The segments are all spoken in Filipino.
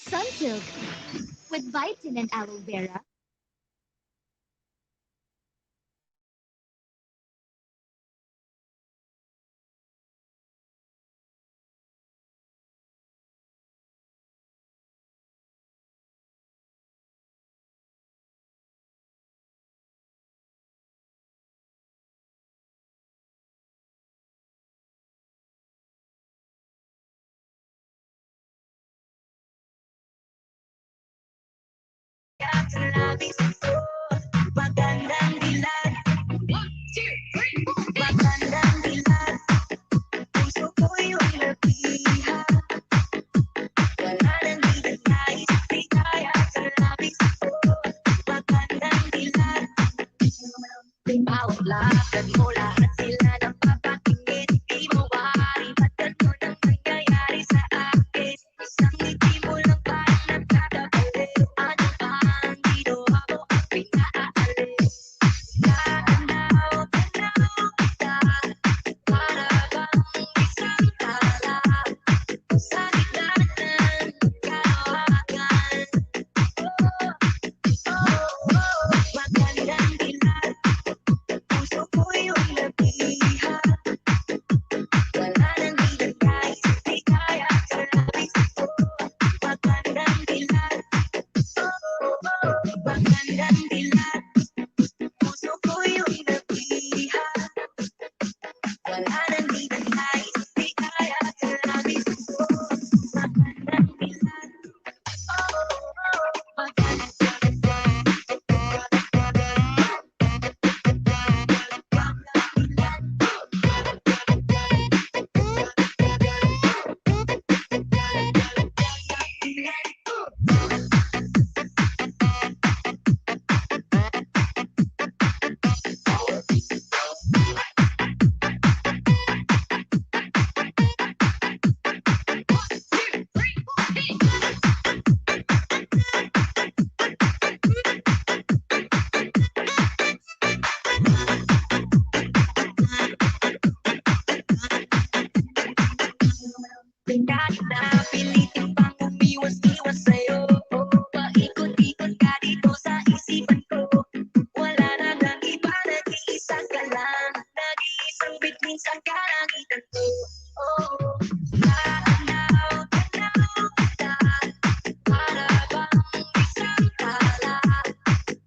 Sunsilk with biotin and aloe vera. Magandang dilag, magandang dilag, puso ko'y yung nabiha. Wala nang di nais, di kaya sa labis ko. Magandang dilag, bawat lakad mo lahat sila napapakinggan. Di mawari, ba't ganun ang nangyayari sa akin? Isang ngiti mo lang parang nagkakabalik. Ano ba ang ginawa mo ang pinaalis? Tanaw, tanaw kita, para bang isang tala sa gitna ng kalawakan. Magandang dilag, puso ko yung nabiha. Wala nang di nagkais, di kaya sa labis ko. Magandang dilag, magandang dilag, puso ko yung nabiha. Wala nang di nagkais, di kaya sa labis ko. Magandang dilag, kahit na pilitin pang umiwas-iwas sa'yo. Paikot-ikot ka dito sa isipan ko. Wala na nang iba, nag-iisa ka lang. Nag-iisang bituin sa kalangitan ko. Oh, tanaw, tanaw kita, para bang isang tala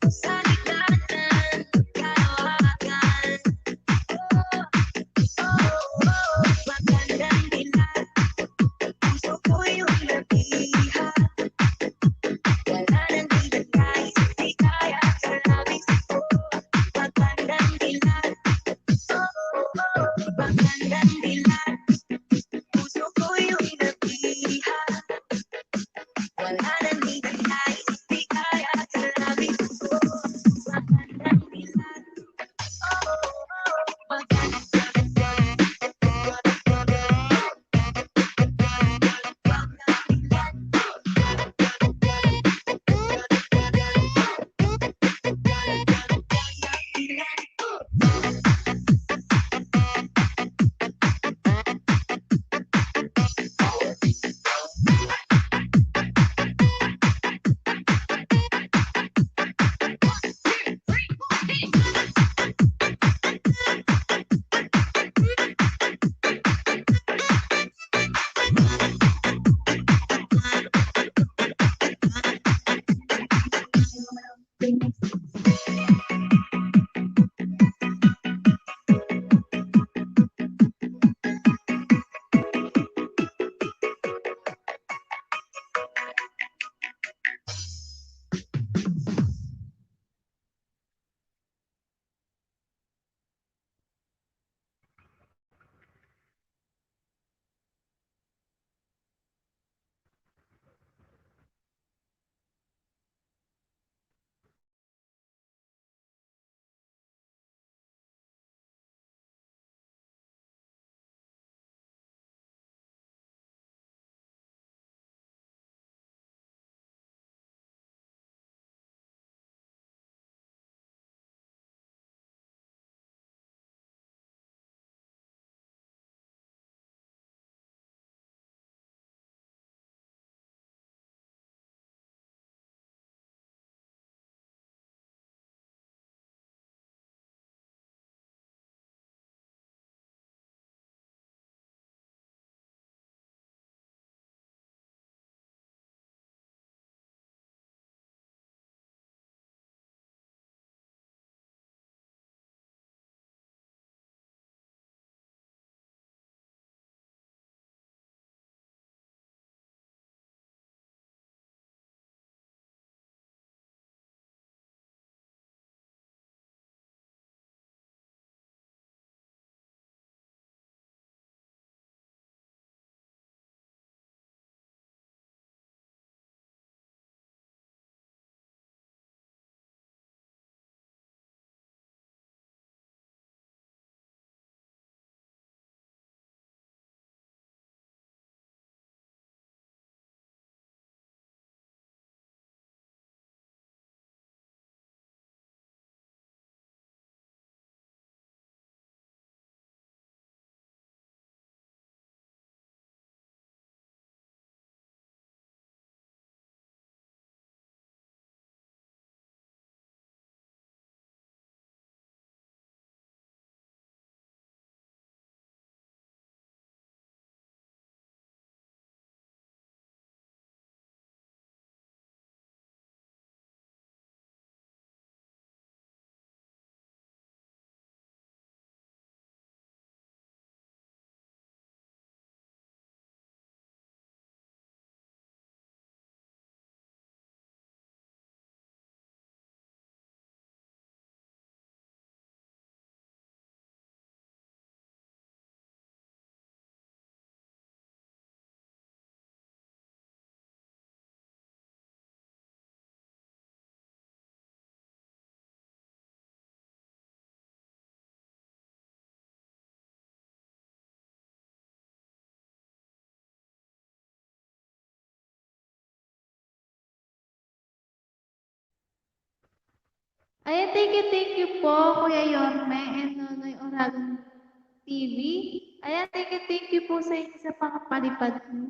sa gitna ng kalawakan. Magandang dilag, puso ko yung nabiha. Wala nang di nagkais, di kaya sa labis ko. Magandang dilag, magandang dilag, puso ko Ay, thank you po, Kuya Yorme and Nonoy Oragon TV. Ayan, thank you po sa inyo sa pangapalipad mo.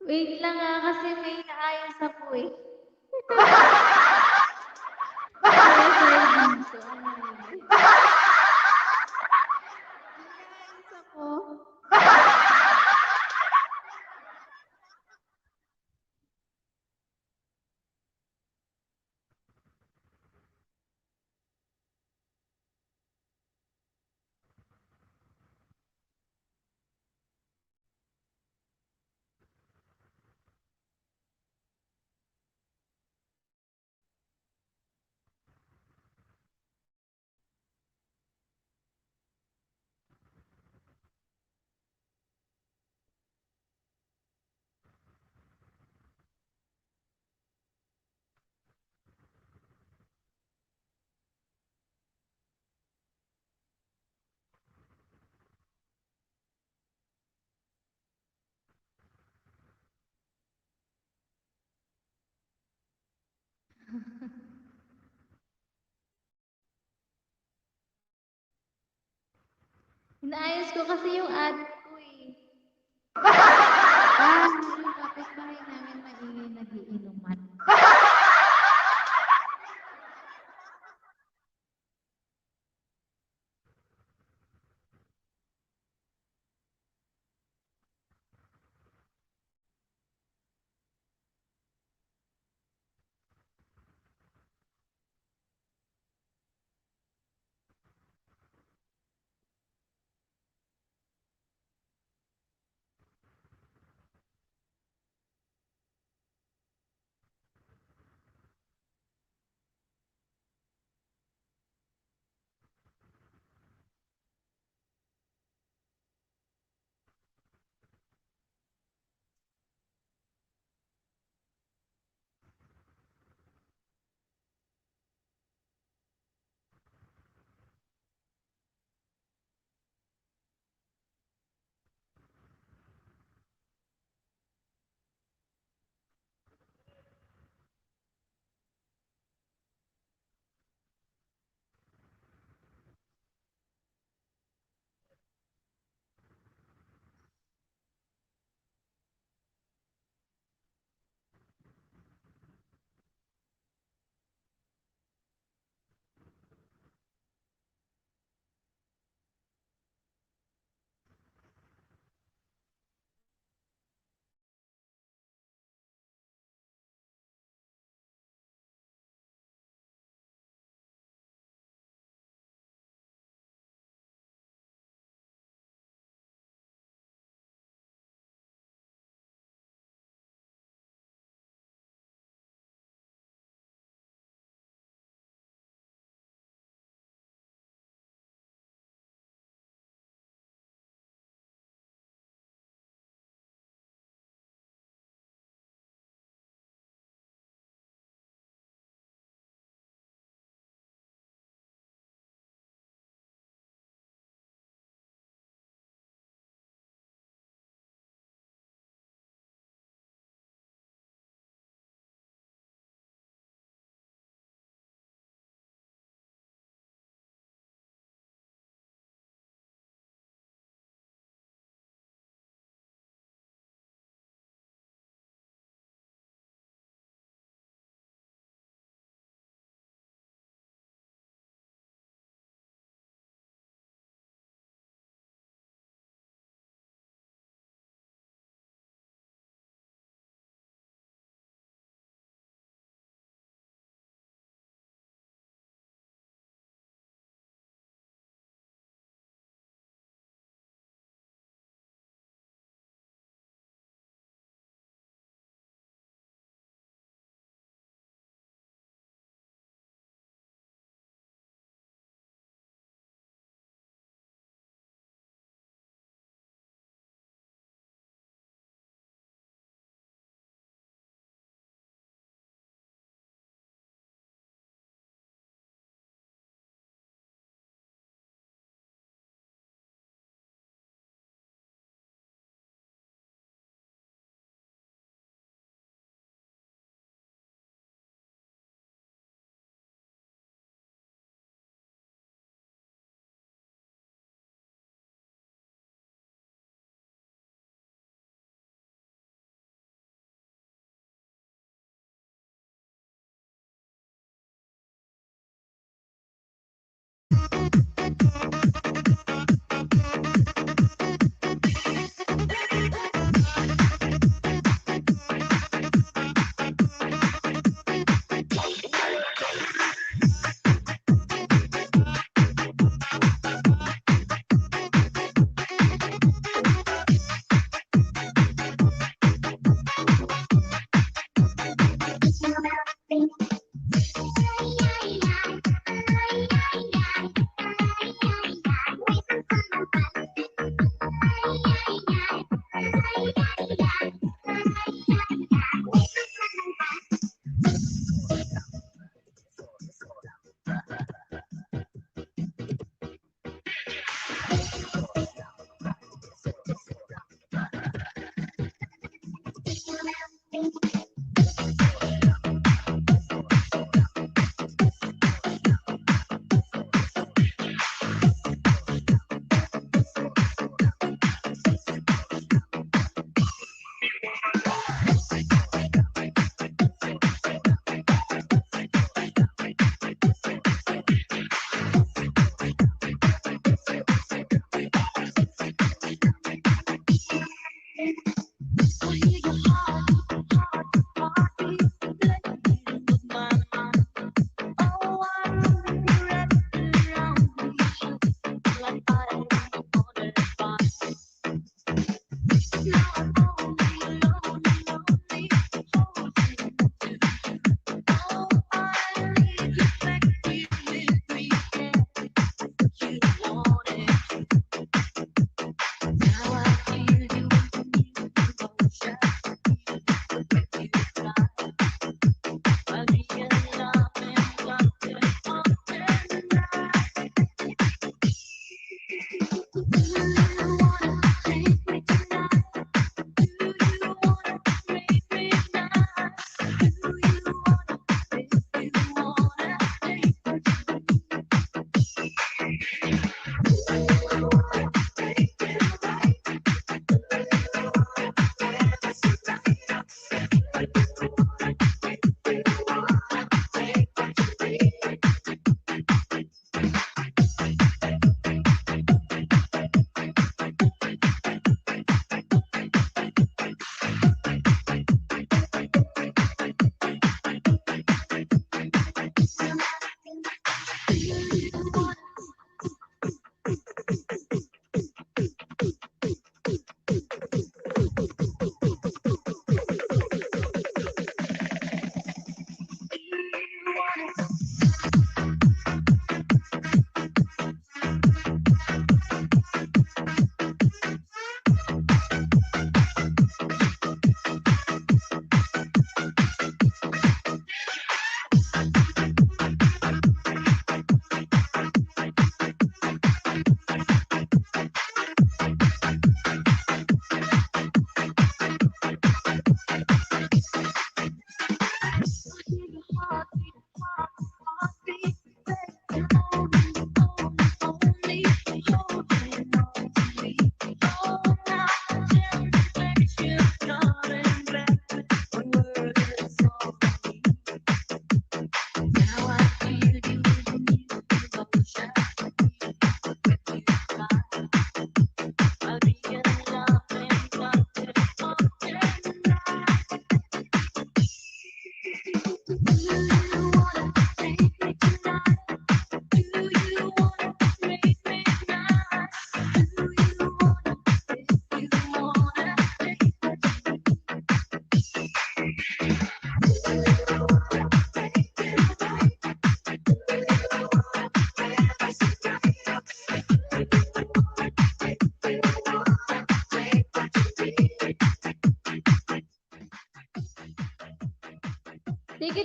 Wait lang kasi may naayos ako eh. Kaya sa'yo dito. Naayos ako. Inaayos ko kasi yung ad ko eh. Yung kapitbahay namin maingay nagiinuman.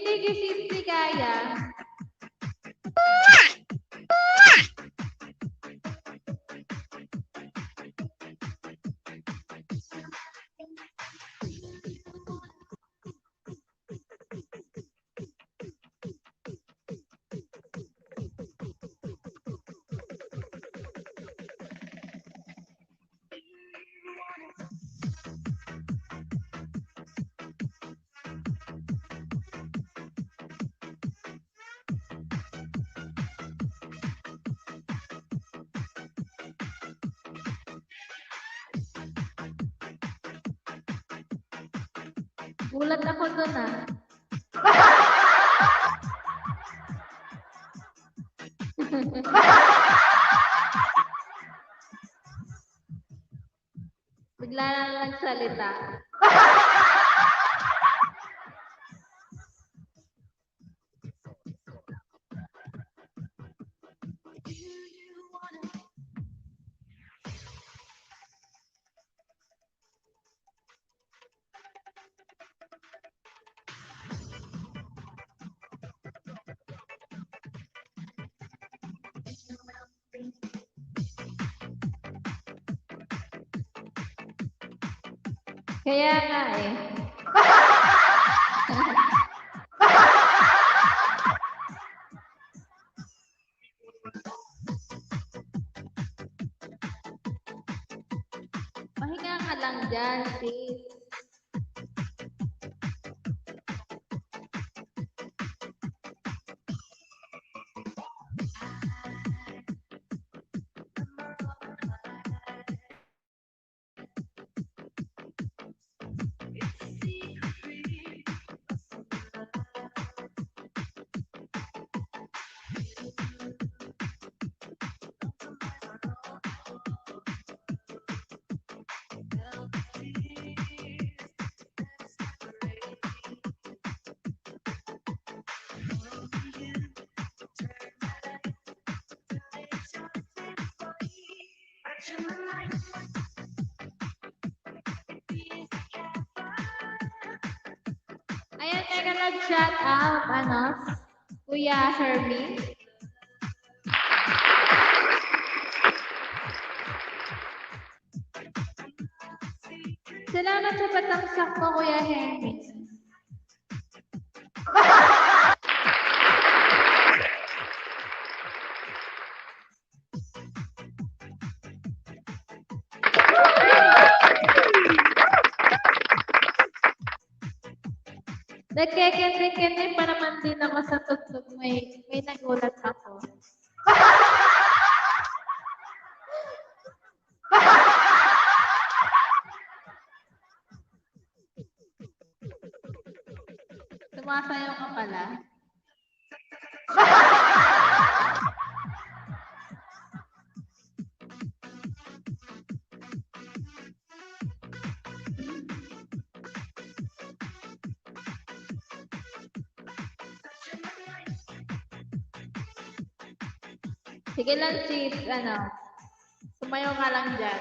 thank you, Sis Ligaya. Gulat ako doon ah. Bigla na lang nagsalita. Kaya nga eh. Pahinga ka lang dyan, sis. Ayan, teka nag-shout out, Kuya Hermie. Salamat sa patangsak mo, Kuya Hermie. Nagkekende-kende pa naman din ako sa tutlog. May nagulat ako. Sumasayaw ka pala. Sige lang, sis. Sumayaw ka lang dyan.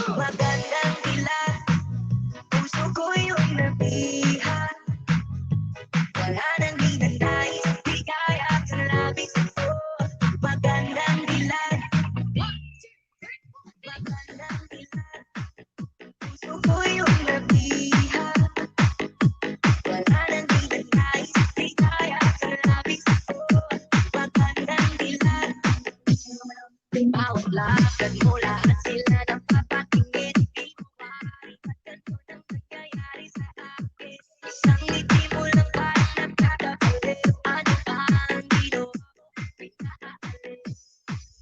Magandang dilat, puso ko yung nabihan. Wala nang di nais, di kaya sa labis ito. Magandang dilat, magandang dilat, puso ko yung nabihan. Wala nang di nais, di kaya sa labis ito. Magandang dilat, bawat lakad mo lahat sila napapatingin. Di mo maaaring magkanto ng nangyayari sa akin. Isang ngiti mo lang parang nagkakabaliw. Ano ba ang ginawa mo? Pinaalis.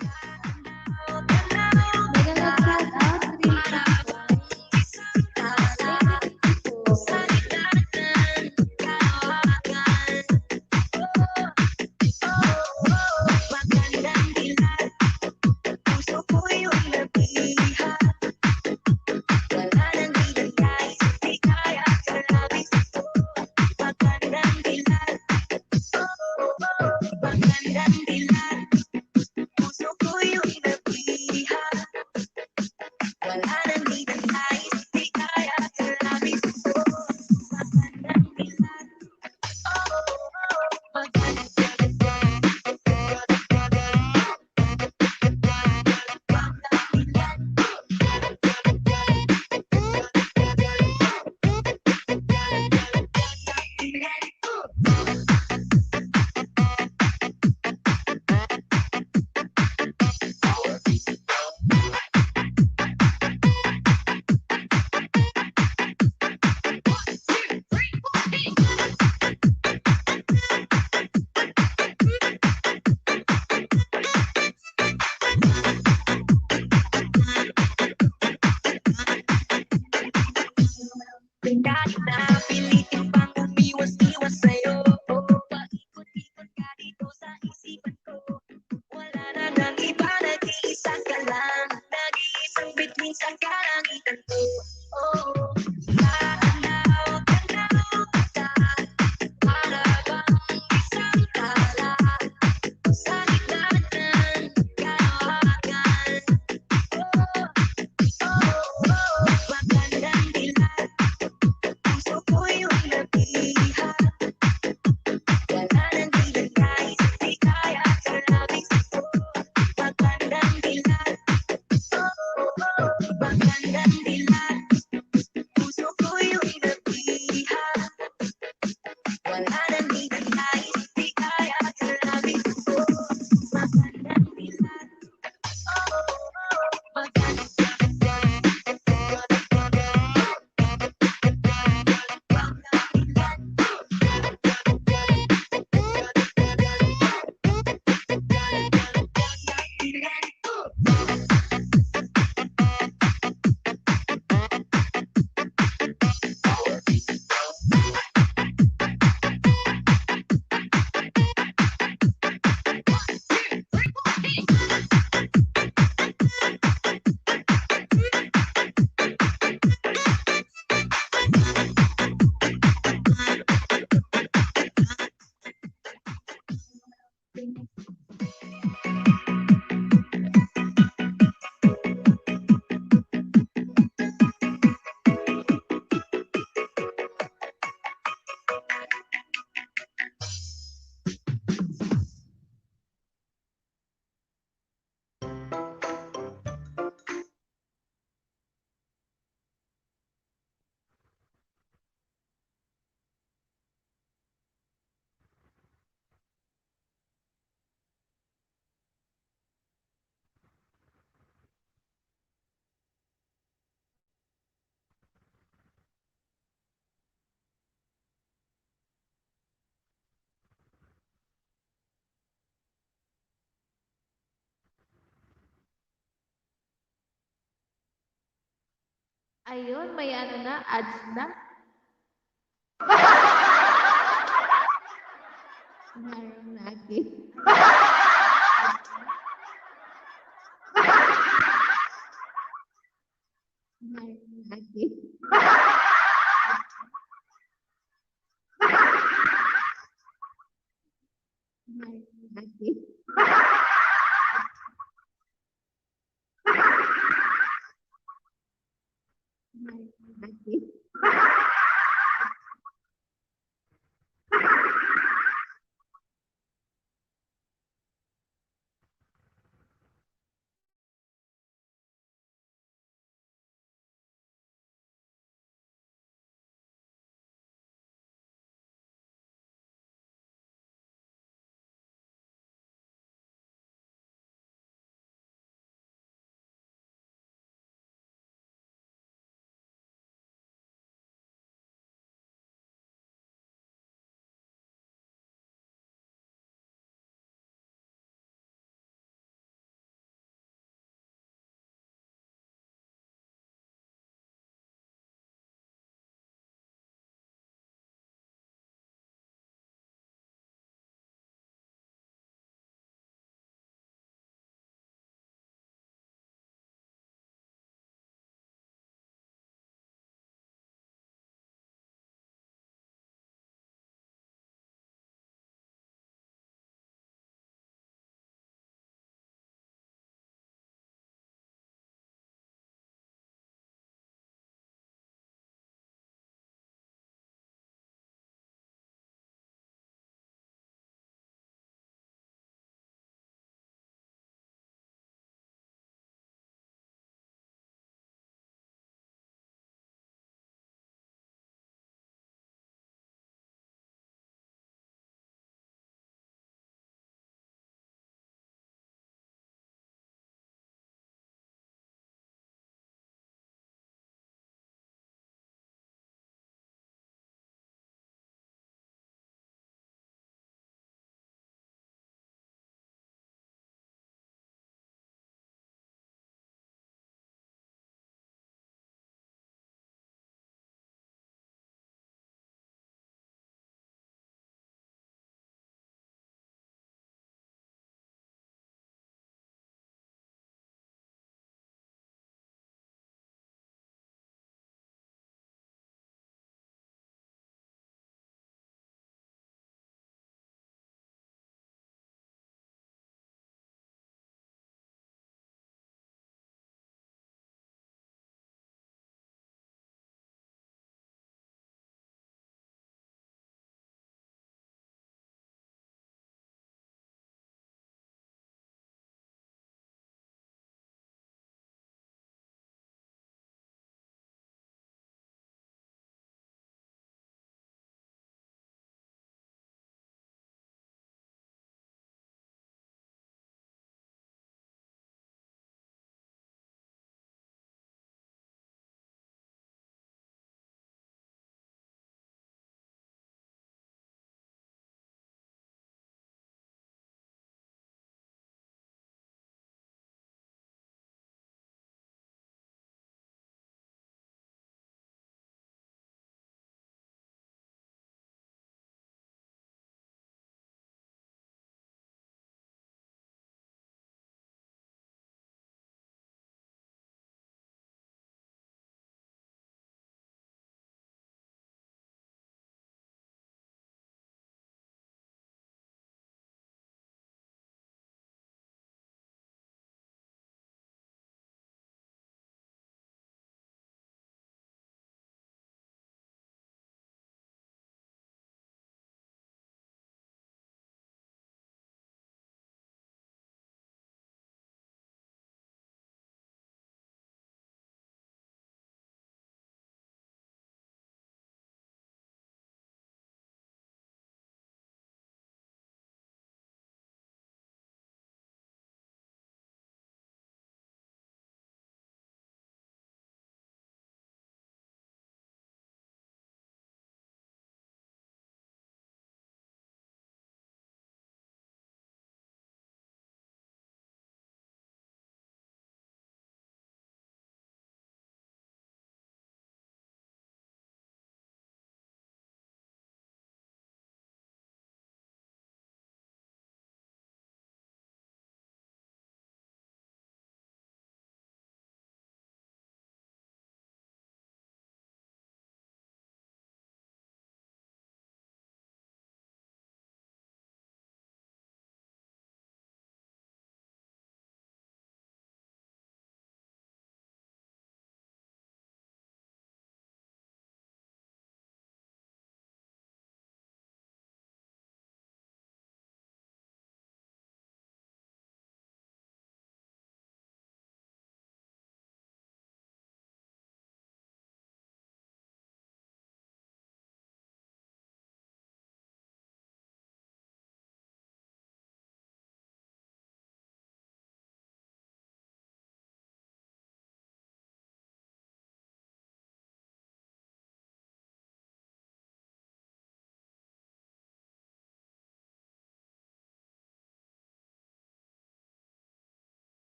Tanaw, tanaw, Magandang shout out, para Rita. bang isang tala sa gitna ng kalawakan. Magandang dilat, puso ko yung nabihan. Wala nang di nais, di kaya sa labis ito. Magandang dilat, magandang dilat, puso ko yung nabihan. Wala nang di nais, di kaya sa labis ito. Magandang dilat, magandang kahit na pilitin pang umiwas-iwas sa'yo. Paikot-ikot ka dito sa isipan ko. Wala na nang iba, nag-iisa ka lang. Nag-iisang bituin sa kalangitan ko. Tanaw, tanaw kita, para bang isang tala sa gitna ng kalawakan. Magandang dilat, puso ko yung nabihan. Wala nang di nais, di kaya sa labis ito. Magandang dilat, magandang dilat, puso ko yung nabihan. Wala nang di nais, di kaya sa labis ito. Magandang dilat, magandang Ayun, may ano na, ads na. Narong lagi. Narong lagi.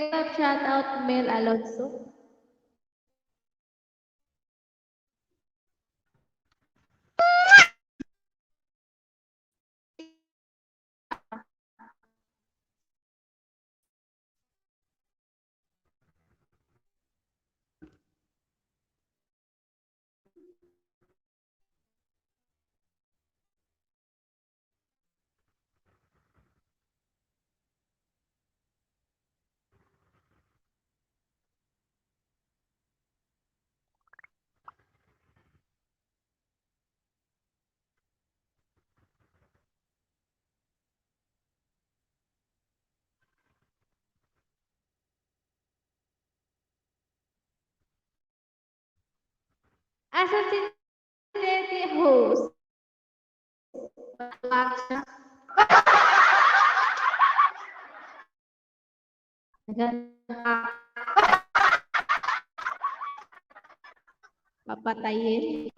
Great love shoutout, Mel Alonso. Asa si Teddy host? Matawag siya. Papatayin.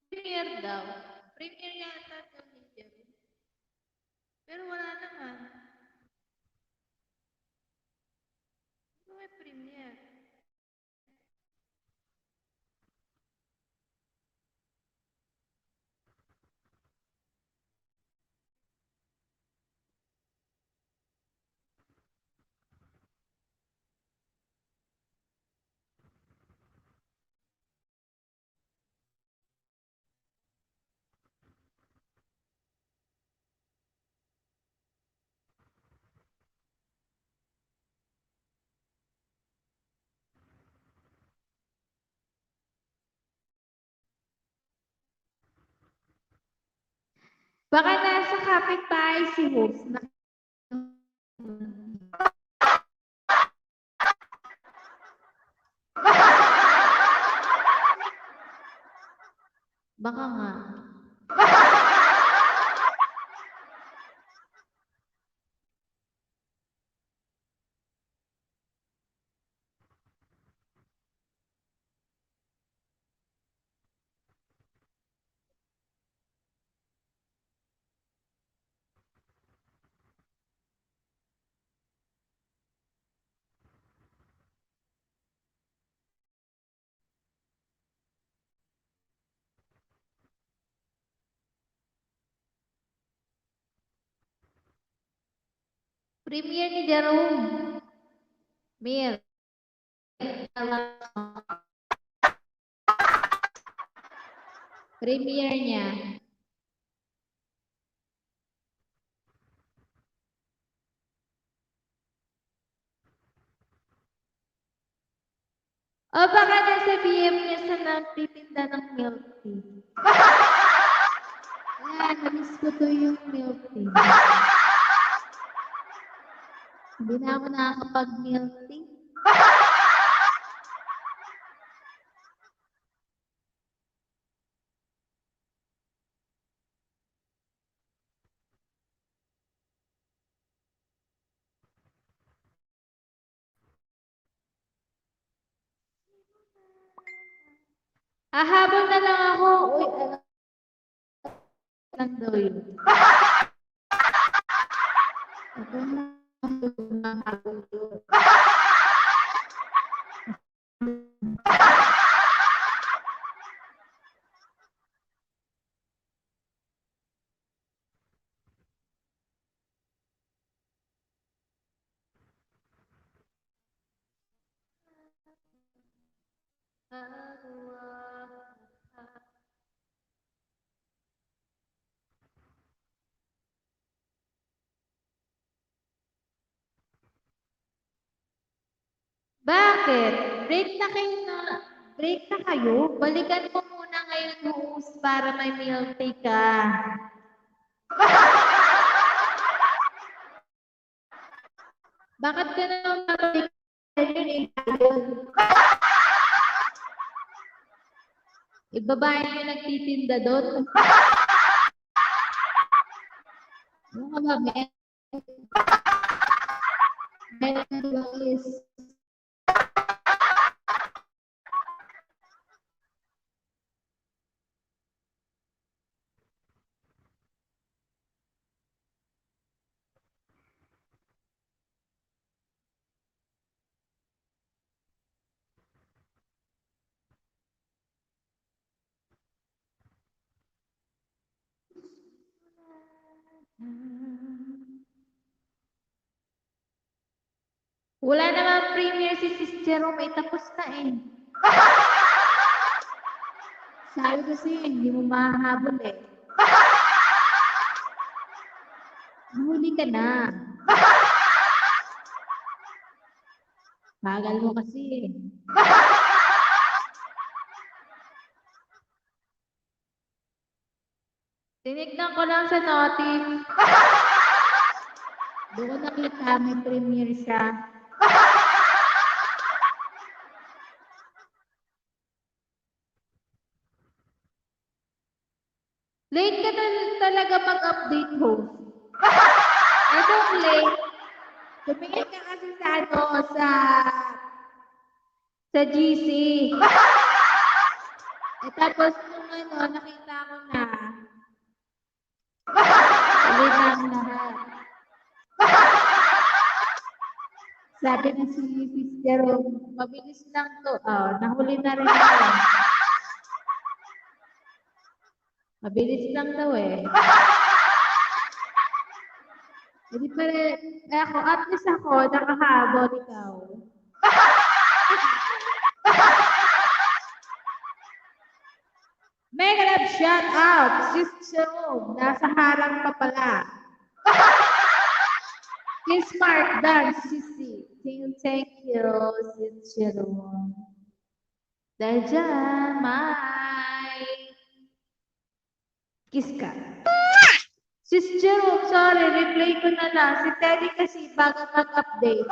Premier daw. Premier yata daw ni Jerry. Pero wala naman. Ano may premier? Baka nasa kapitbahay si host. Baka nga. Premier ni Jerome. Mir. Premier niya. O baka nasa BM niya sa nagtitinda ng milk tea. Ayan, namiss ko to yung milk tea. Hindi na ako nakakapag-milk tea. Habol na lang ako. Uy, alam lang daw yun. Ako na habol yun. Bakit? Break na kayo? Balikan mo muna ngayon host para may milk tea ka. Bakit ka naman babalik yun? Ibabae yung nagtitinda doon. Ano ka ba, Ben? Ben, Wala namang premiere si Sis Jerome, eh, tapos na eh. Sabi ko sa'yo, hindi mo mahahabol eh. Mahuli ka na. Bagal mo kasi eh. Tinignan ko lang sa notif. Doon ko nakita, may premiere siya. Late ka na talaga mag-update, host. Anong late? Tumingin ka kasi sa ano, sa GC. Eh tapos nung ano, nakita ko na, ulit na ang lahat. Sabi na si Sis Jerome, mabilis lang to. Oh, nahuli na rin ako. Mabilis lang daw eh. Hindi pa rin, ako, at least ako, nakahabol ikaw. Mega love shout out, Sis Jerome, nasa harang pa pala. Sis Smart Dance, Sisi. Thank you, Sis Jerome. Dahil dyan, may kiss ka. Sis Jerome, sorry, replay ko na lang. Si Teddy kasi bago mag-update.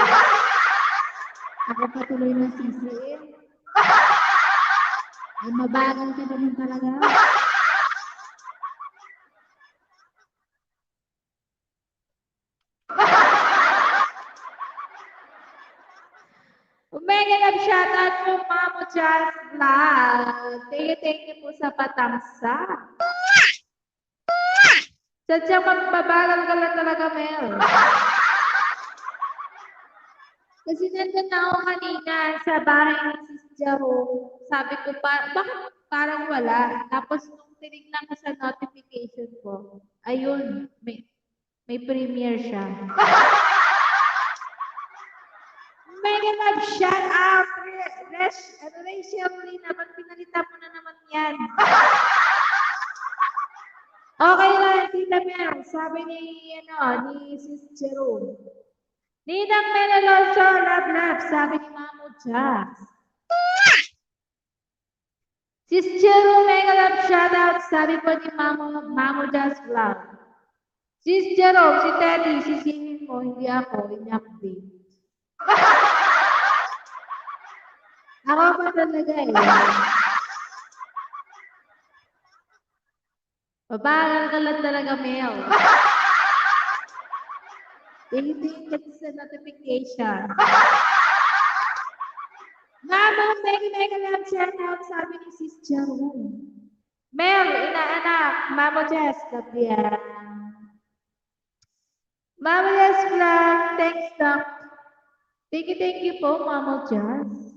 Ako patuloy ng Sisi. Ay, mabagal ka naman talaga. Mega love shoutout po, Mamo Jazz Vlog. Thank you po sa patamsa. Sadyang magbabagal ka lang talaga, Mel. Kasi nandun na ako kanina sa bahay ni Sis Jerome. Sabi ko, bakit parang wala? Tapos nung tinignan ko sa notification ko, ayun, may premiere siya. Mega love shout out! Rachel Lee naman, pinalitan mo na naman yan. Okay lang, Tita Mel. Sabi ni Sis Jerome. Ninang Mel Alonso, love, sabi ni Mamo Jazz. Sis Jerome, mega love shout out, sabi po ni Mamo Jazz Vlog. Sis Jerome, si Teddy, sisingin mo, hindi ako, in-update. Ako pa talaga eh. Babagal ka lang talaga, Mel. Tingin kasi sa notification. Mama, mega love shout out, sabi ni Sis Jerome. Mel, inaanak, Mamo Jazz, kapiyan. Mamo Jazz Vlog, thanks, Doc. Thank you po, Mamo Jazz.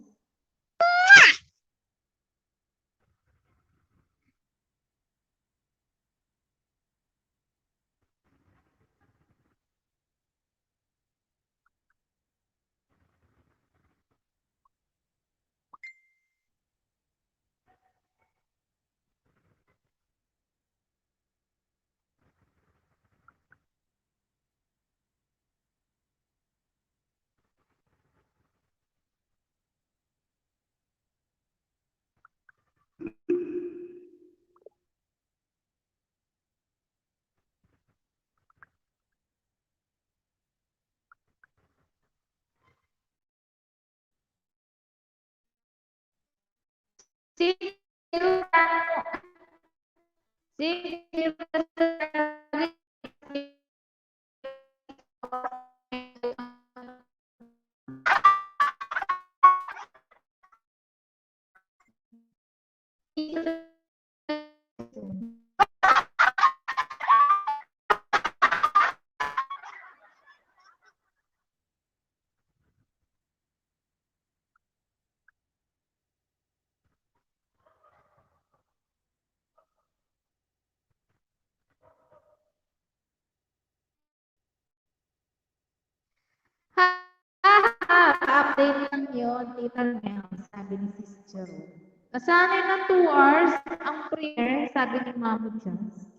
update lang yun, Tita Mel, sabi ni Sis Jerome. Nasanay ng 2 hours ang prayer, sabi ni Mamo Jans.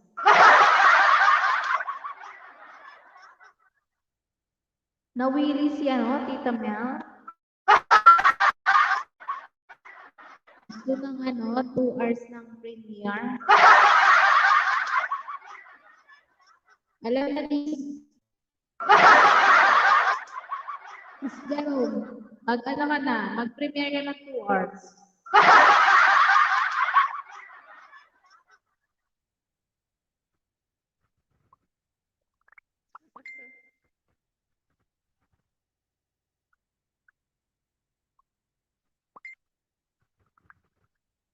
Nawili si Tita Mel. Gusto ng 2 hours ng premiere. Alam na ni Miss Jerome, mag-premiere ka ng 2 hours.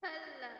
Hala.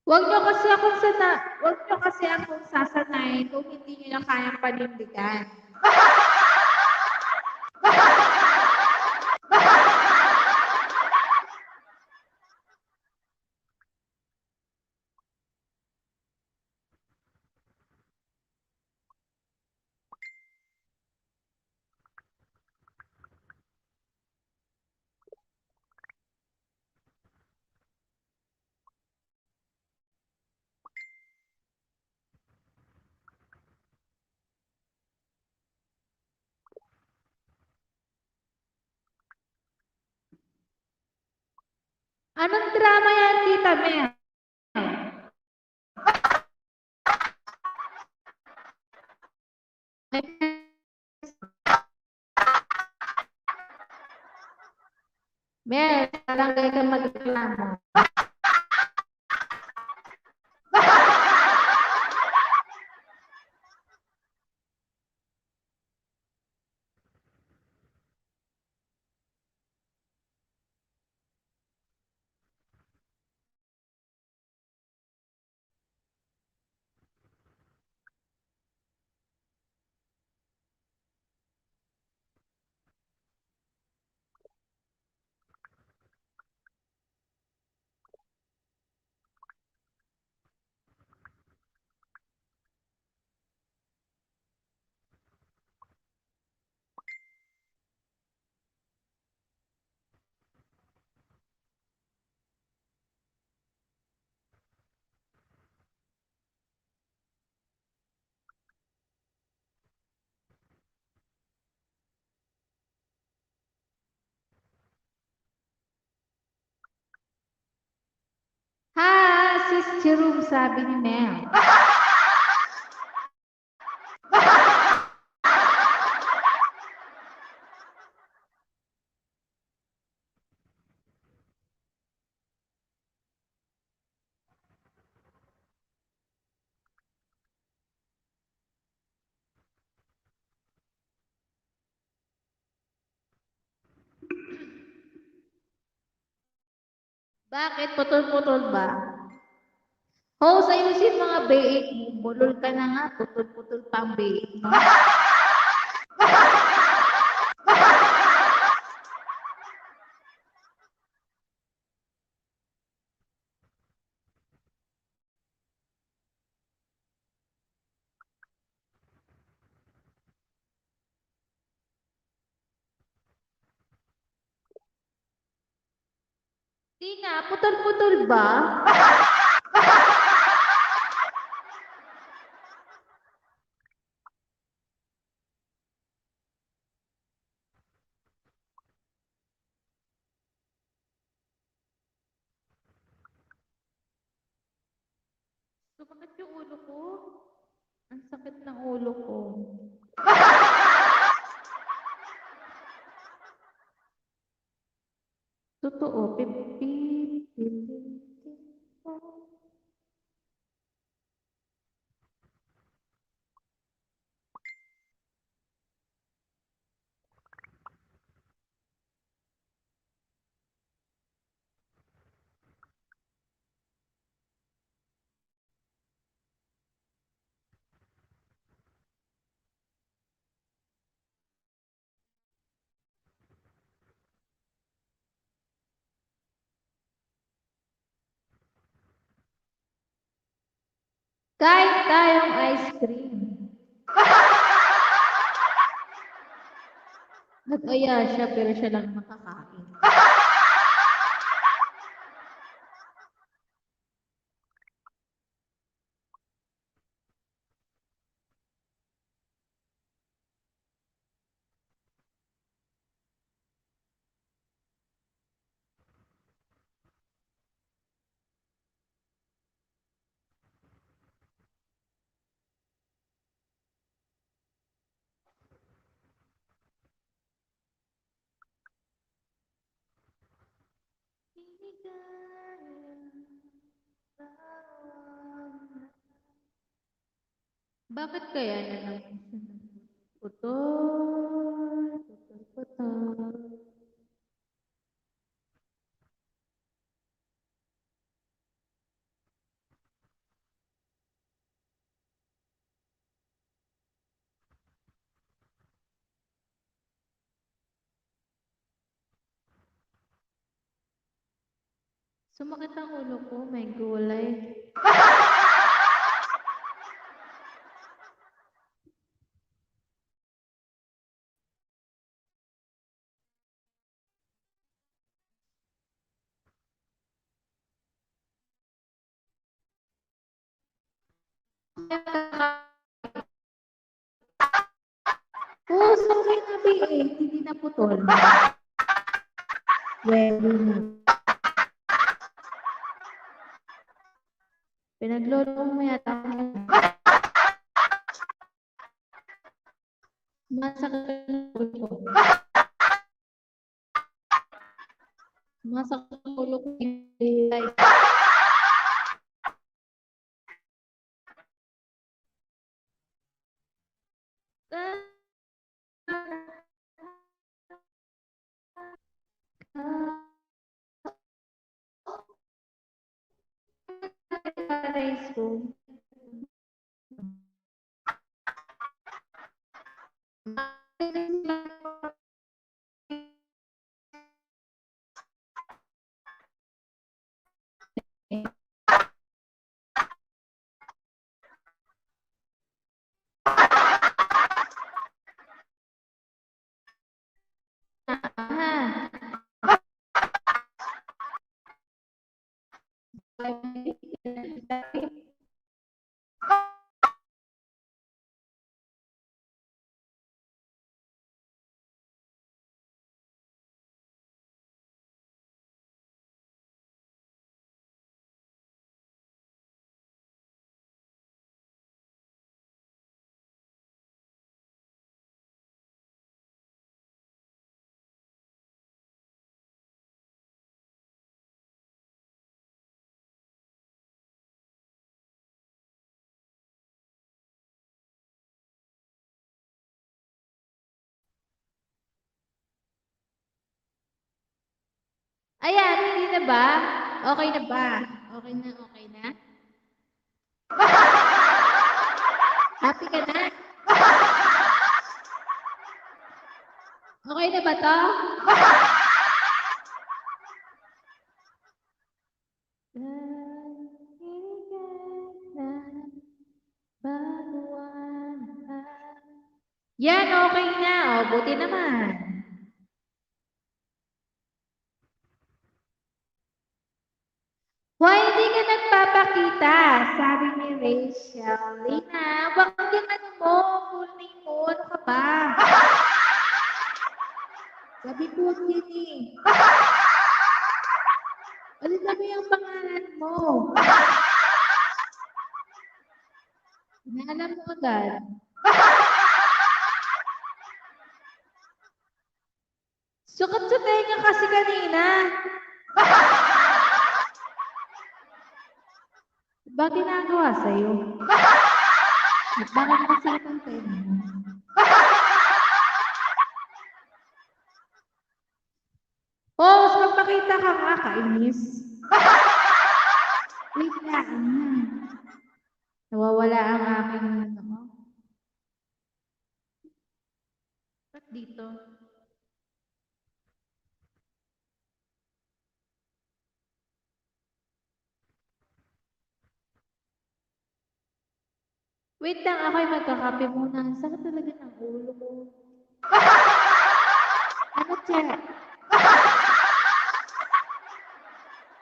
Huwag niyo kasi akong sasanayin kung hindi niyo na kayang panindigan. Anong drama yan, Tita Mel? Mel, talangay ka magreklamo. Ha, Sis Jerome, sabi ni Mel. Bakit? Putol-putol ba? Host, ayusin mga beik mo. Bulol ka na nga. Putol-putol pa ang beik mo. Di nga, putol-putol ba? Sumakit yung ulo ko. Ang sakit ng ulo ko. Totoo, pipit. Kain tayong ice cream. Nag-aya siya pero siya lang makakain. Bakit kaya na naman siya putol, putol, putol. Sumakit ang ulo ko, may gulay. Oo, sorry na hindi na putol. Well, pinaglolo mo yata ako. Masakit ang ulo ko. Masakit ang ulo ko. Rice ko. Ayan, hindi na ba? Okay na ba? Okay na, okay na? Happy ka na? Okay na ba to? Yan, okay na. O, buti naman. Why hindi ka nagpapakita? Sabi ni Rachel. Lina, wag yung ano mo, full name mo. Ano ka ba? Sabi ko, Tini. Ano sabi yung pangalan mo? Naalam mo agad. Sukat sa tenga kasi kanina. Ba ginagawa sa'yo? At bakit masakit ang tenga mo? Oh, mas magpakita ka nga, kainis. Wait lang. Nawawala ang aking ano. Ba't dito? Wait lang, ako'y magkakape muna. Ang sakit talaga ng ulo ko. Ano, Che?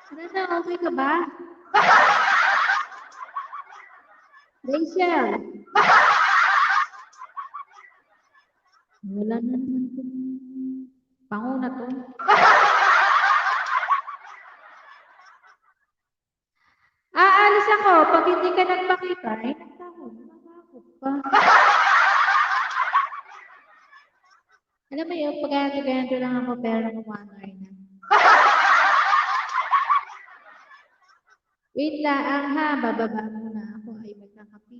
Ano na, okay ka ba? Rachel! Wala na naman itong panguna to. Aalis ako. Pag hindi ka nagpakita, ay nagtakot. Nakakot pa. Alam mo yun, pag-ganto lang ako, pero 1 hour na. Wait lang ha, bababa muna ako. Ay, magkakape.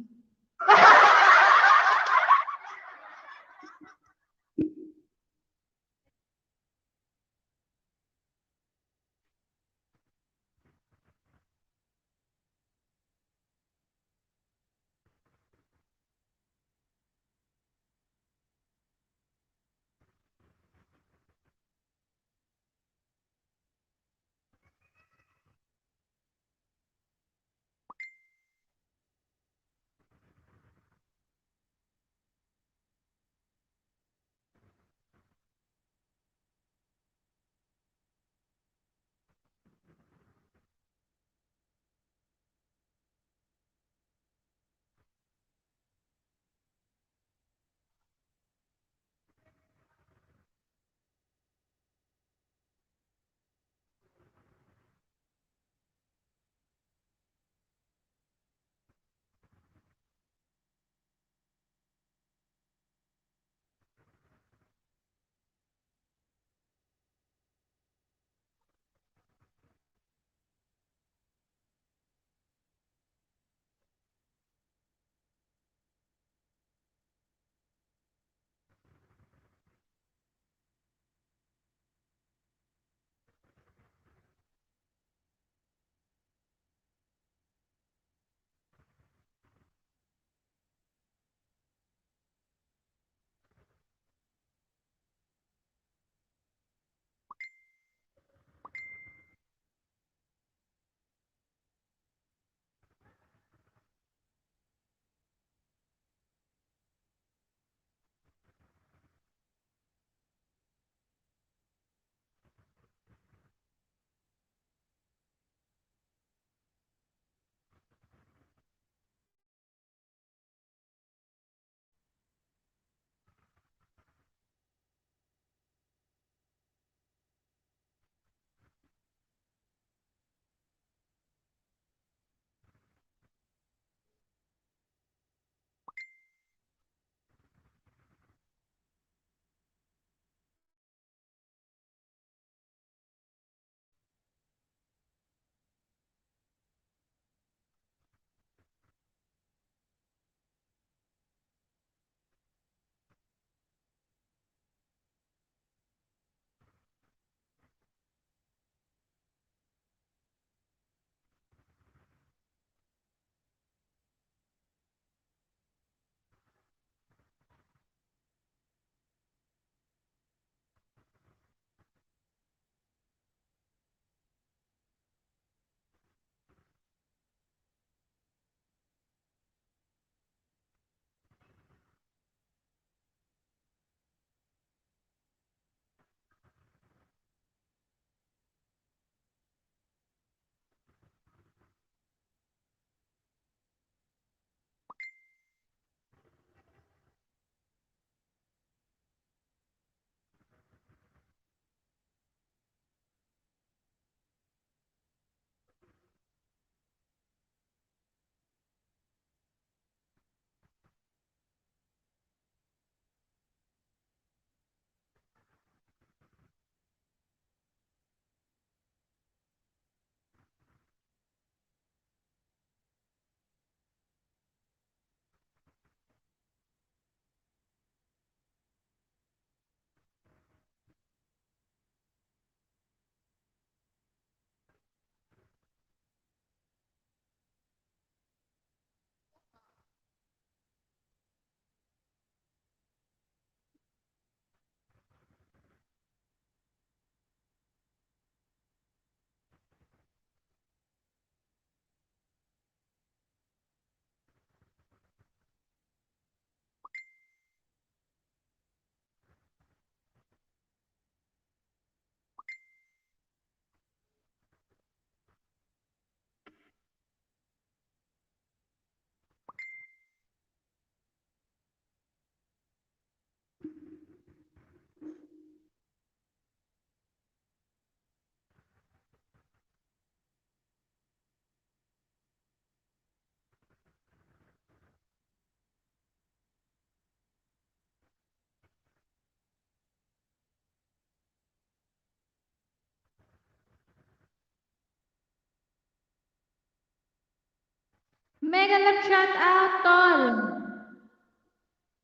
Mega love shout out, tol.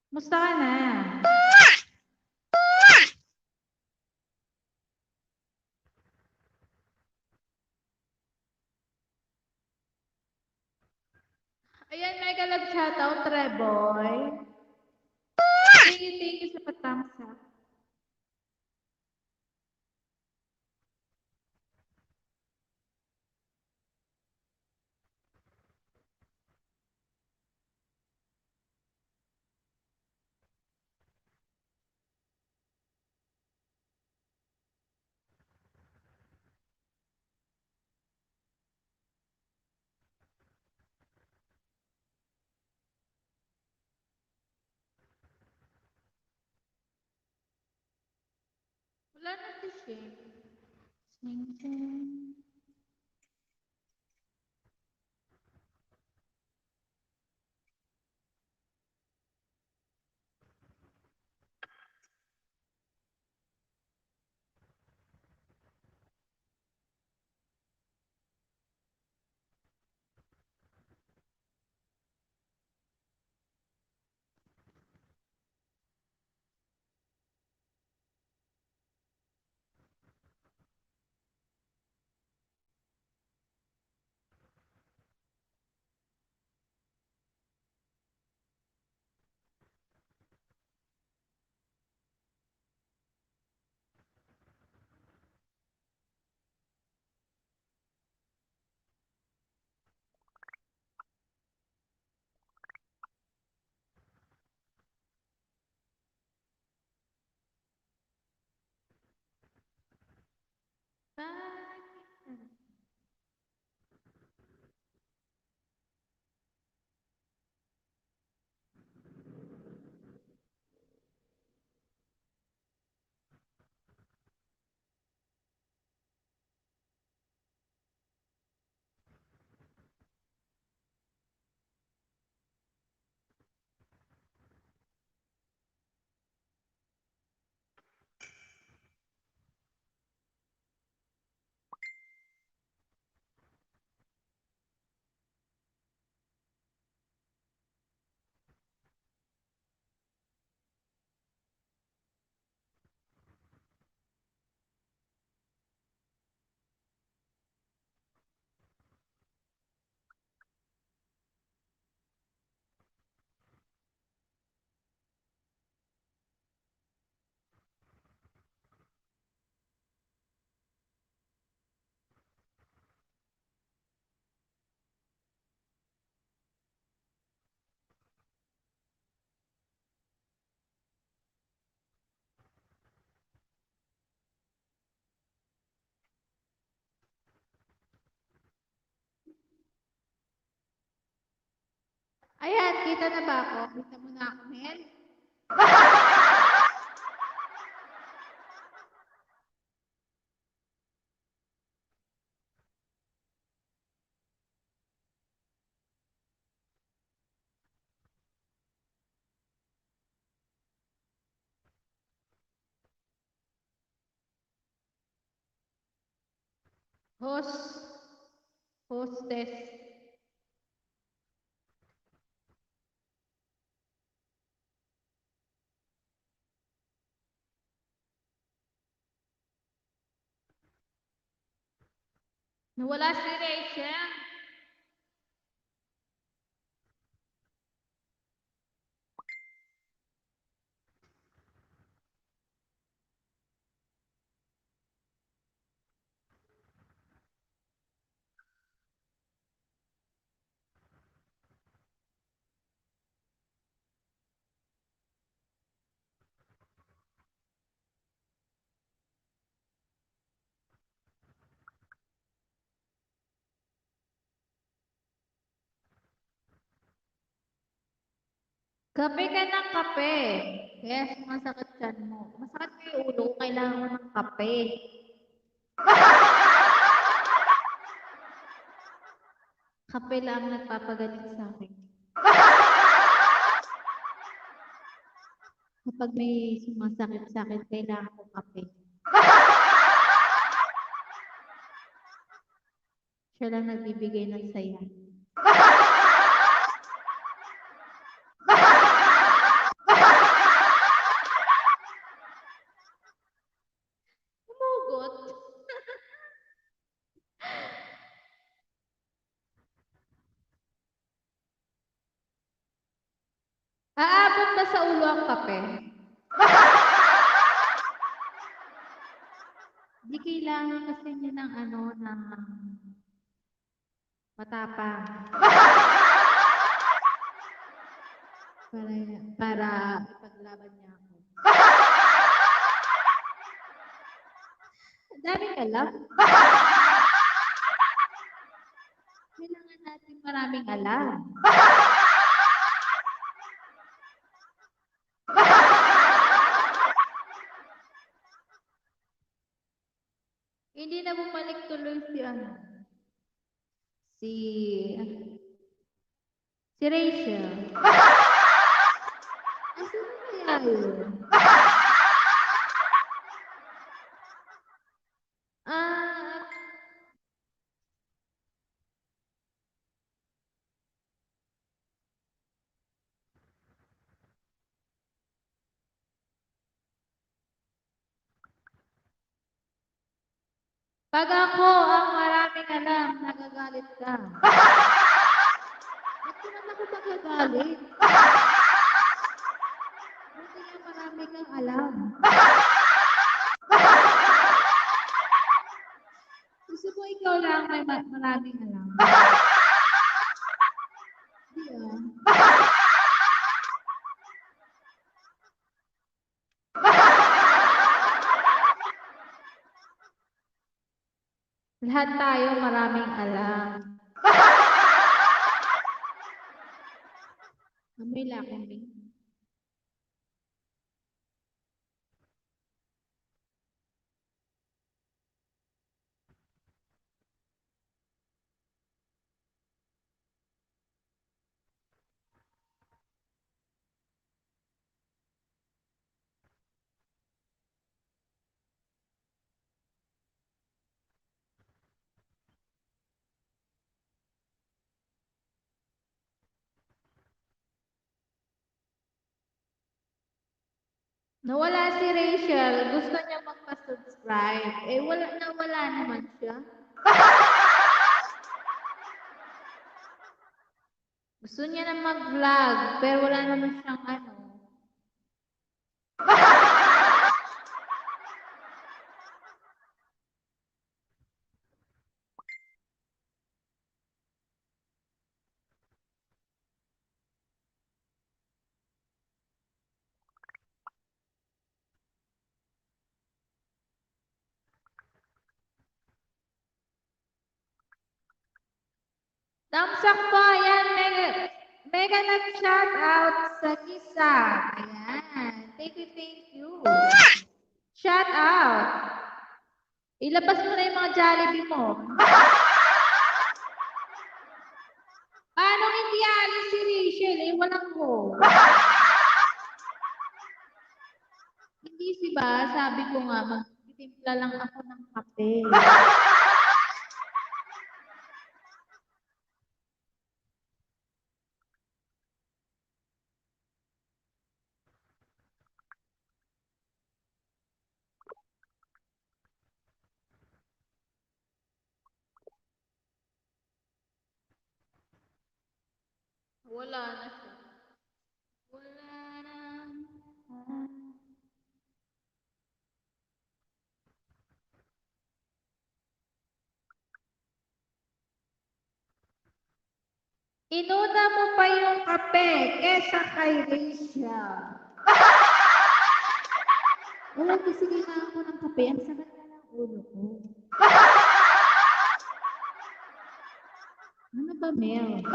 Musta ka na? Ayan, mega love shout out, Treboy. Thank you sa patams up. Wala na si Shane. Shane. Bye. Ayan, kita na ba ako? Kita mo na ako, men? Hostess. Nawala si Rachel. Kape ka ng kape. Kaya sumasakit chan mo. Masakit ko yung ulo ko, kailangan mo ng kape. Kape lang nagpapagaling sa akin. Kapag may sumasakit sa akin, kailangan ko kape. Siya lang nagbibigay ng saya. sa ulo ang kape? Di kailangan kasi niya ng ng matapang. Para ipaglaban niya ako. Ang daming alam. Kailangan natin maraming alam. Hindi na bumalik tuloy si Rachel. Asan na kaya yun? Pag ako ang maraming alam, nagagalit ka. Ba't naman ako magagalit? Buti nga marami kang alam. Gusto mo ikaw lang may maraming alam. Hindi Lahat tayo maraming alam. May lakambing. Nawala si Rachel. Gusto niya magpa-subscribe. Nawala naman siya. Gusto niya na mag-vlog, pero wala naman siyang Thumbs up po. Ayan, mega nag-shout out sa Kisa. Ayan. Thank you. Shout out. Ilabas mo na yung mga Jollibee mo. Paano hindi alis si Rachel? Walang ko. Hindi sabi ko nga, magtitimpla lang ako ng kape. Wala na siya. Wala na. Inuna mo pa yung kape kesa kay Rachel. Wala kasi kailangan ko ng kape. Ang sakit na ng ulo ko. Ano ba, Mel?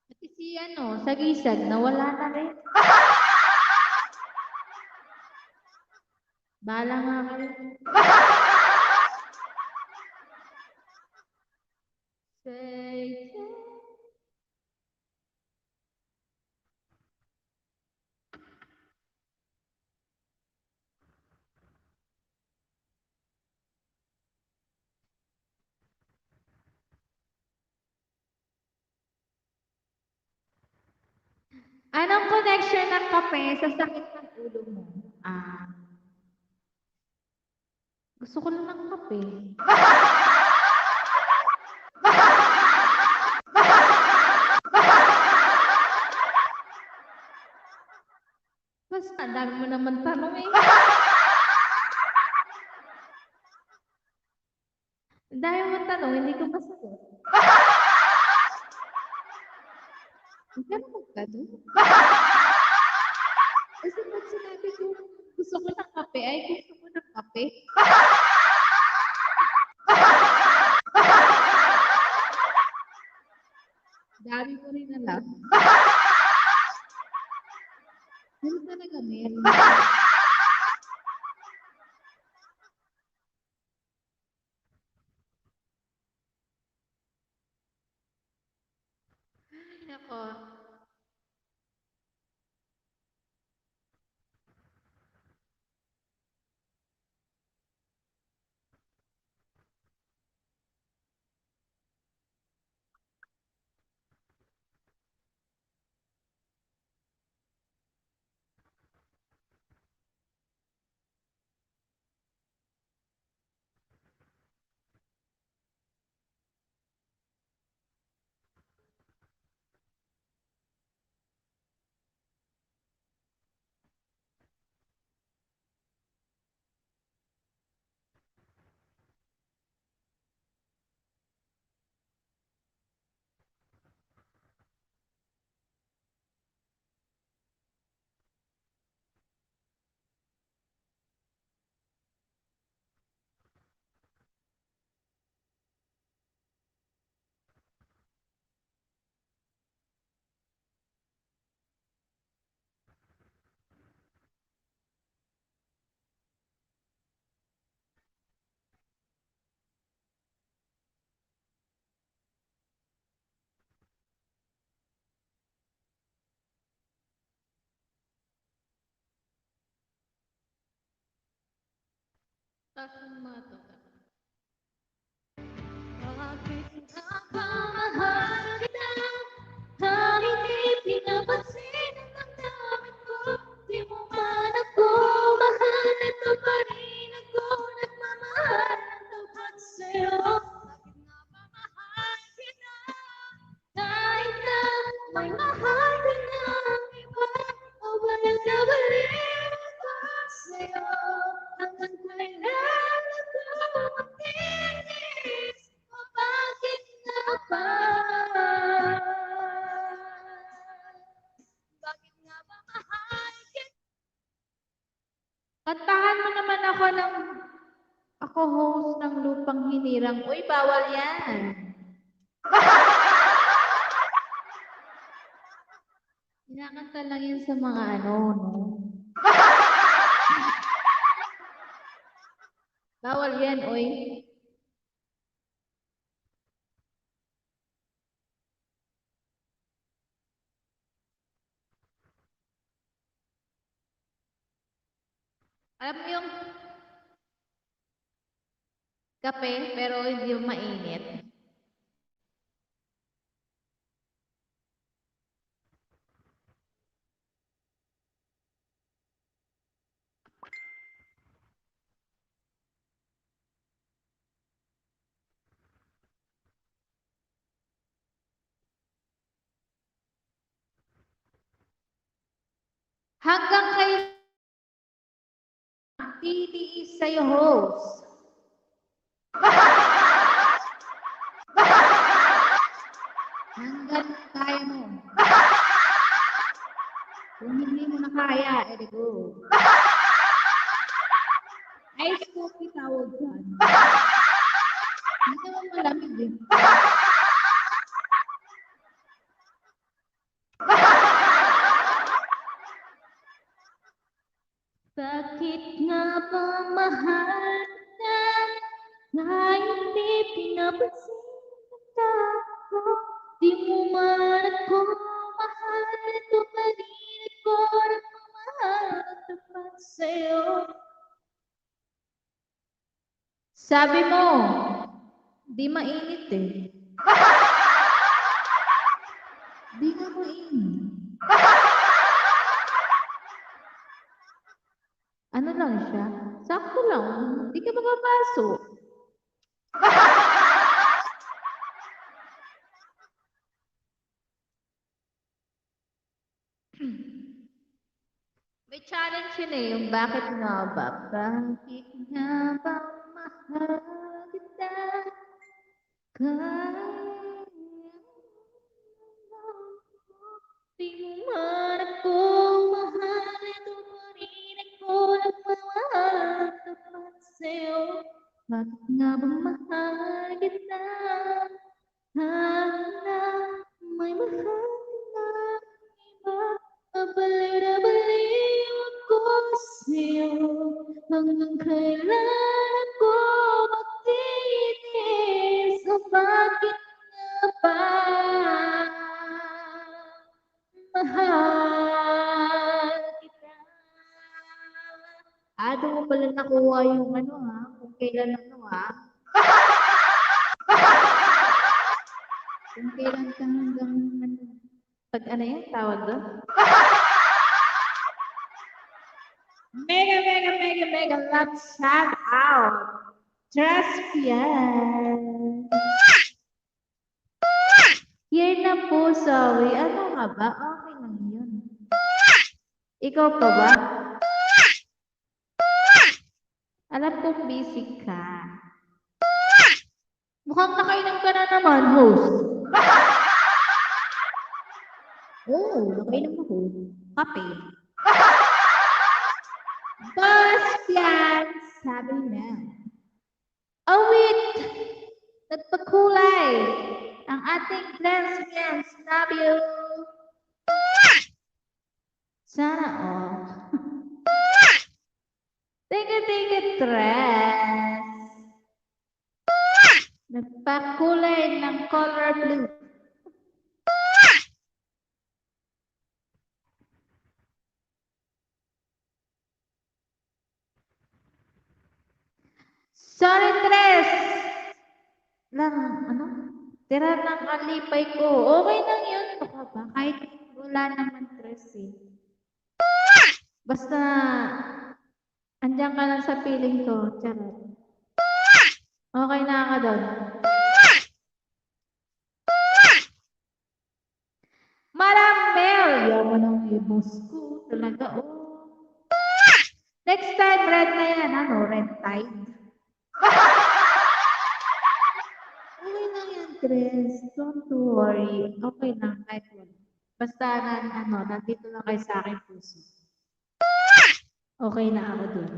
Pati si Sagisag, nawala na rin. Bahala nga kayo. Say. Anong connection ng kape sa sakit ng ulo mo? Gusto ko lang ng kape. Ang dami mo naman tanong eh. Ang dami mo tanong, hindi ko masagot. Huwag ka na magtanong. Kasi pag sinabi ko, gusto ko ng kape, ay gusto ko ng kape. Dami mo rin alam. Ano talaga meron? Ay, nako. Taas mo mga to. Bakit nga ba mahal kita? Kahit di pinapansin ang damdamin ko, di mo man ako mahal, ito pa rin ako nagmamahal ng tapat sa'yo. Bakit nga ba mahal kita? Kahit na may mahal ka ng iba, o walang nabalik ako sa'yo. Hanggang kailan ako magtiis? O bakit nga ba? Bakit nga ba mahal kita? Kantahan mo naman ako ng ako host ng Lupang Hinirang. Uy, bawal yan. Kinakanta lang yan sa mga ano, no? Bawal yan, oy. Alam mo yung kape, pero hindi mainit. Hanggang kay titiis sa'yo, host. Hanggang kaya mo. Kung hindi mo na kaya, edi go. Ice coffee tawag dyan. Hindi naman malamig din. Bakit nga ba mahal na hindi pinapansin ang ko? Di mo man ako mahal, ito pa rin ako nagmamahal at tapat sa'yo. Sabi mo, di mainit eh. Di nga mainit. Ano lang siya? Sakto lang. Di ka makapasok. May challenge yun eh, yung bakit nga ba? Bakit nga ba mahal kita? Kahit di mo man ako mahal, ito pa rin ako nagmamahal tapat sa'yo. Bakit nga ba mahal kita? Hanggang may mahal ka iba, babaliw na baliw ako sa'yo. Hanggang kailan ako magtitiis? O bakit nga ba mahal kita? Doon mo pala nakuha yung ano ha, kung kailan ano ha. Kung kailan ka hanggang ano, pag ano yan, tawag doon? Mega love shout out! Traspian! Here na po, sorry. Ano nga ba? Okay lang yun. Ikaw pa ba? Alam kong busy ka. Mukhang nakainom ka na naman, host. Nakainom ako. Kape. Bastian! Sabi na. Awit! Nagpakulay! Ang ating lesbians. Love you! Sana all. Thank you, Tres. Nagpakulay ng color blue. Sorry, Tres! Tira ng alipay ko. Okay lang yun. Baka ba? Kahit wala naman, Tres eh. Basta, andyan ka lang sa feeling ko. Charot. Okay na ka doon. Maramel! Yaman ang ibos ko. Talaga, Next time, red na yan. Red tide. Okay lang yan, Chris. Don't worry. Okay lang, kahit wala. Basta nandito lang kayo sa akin puso. Okay na ako doon.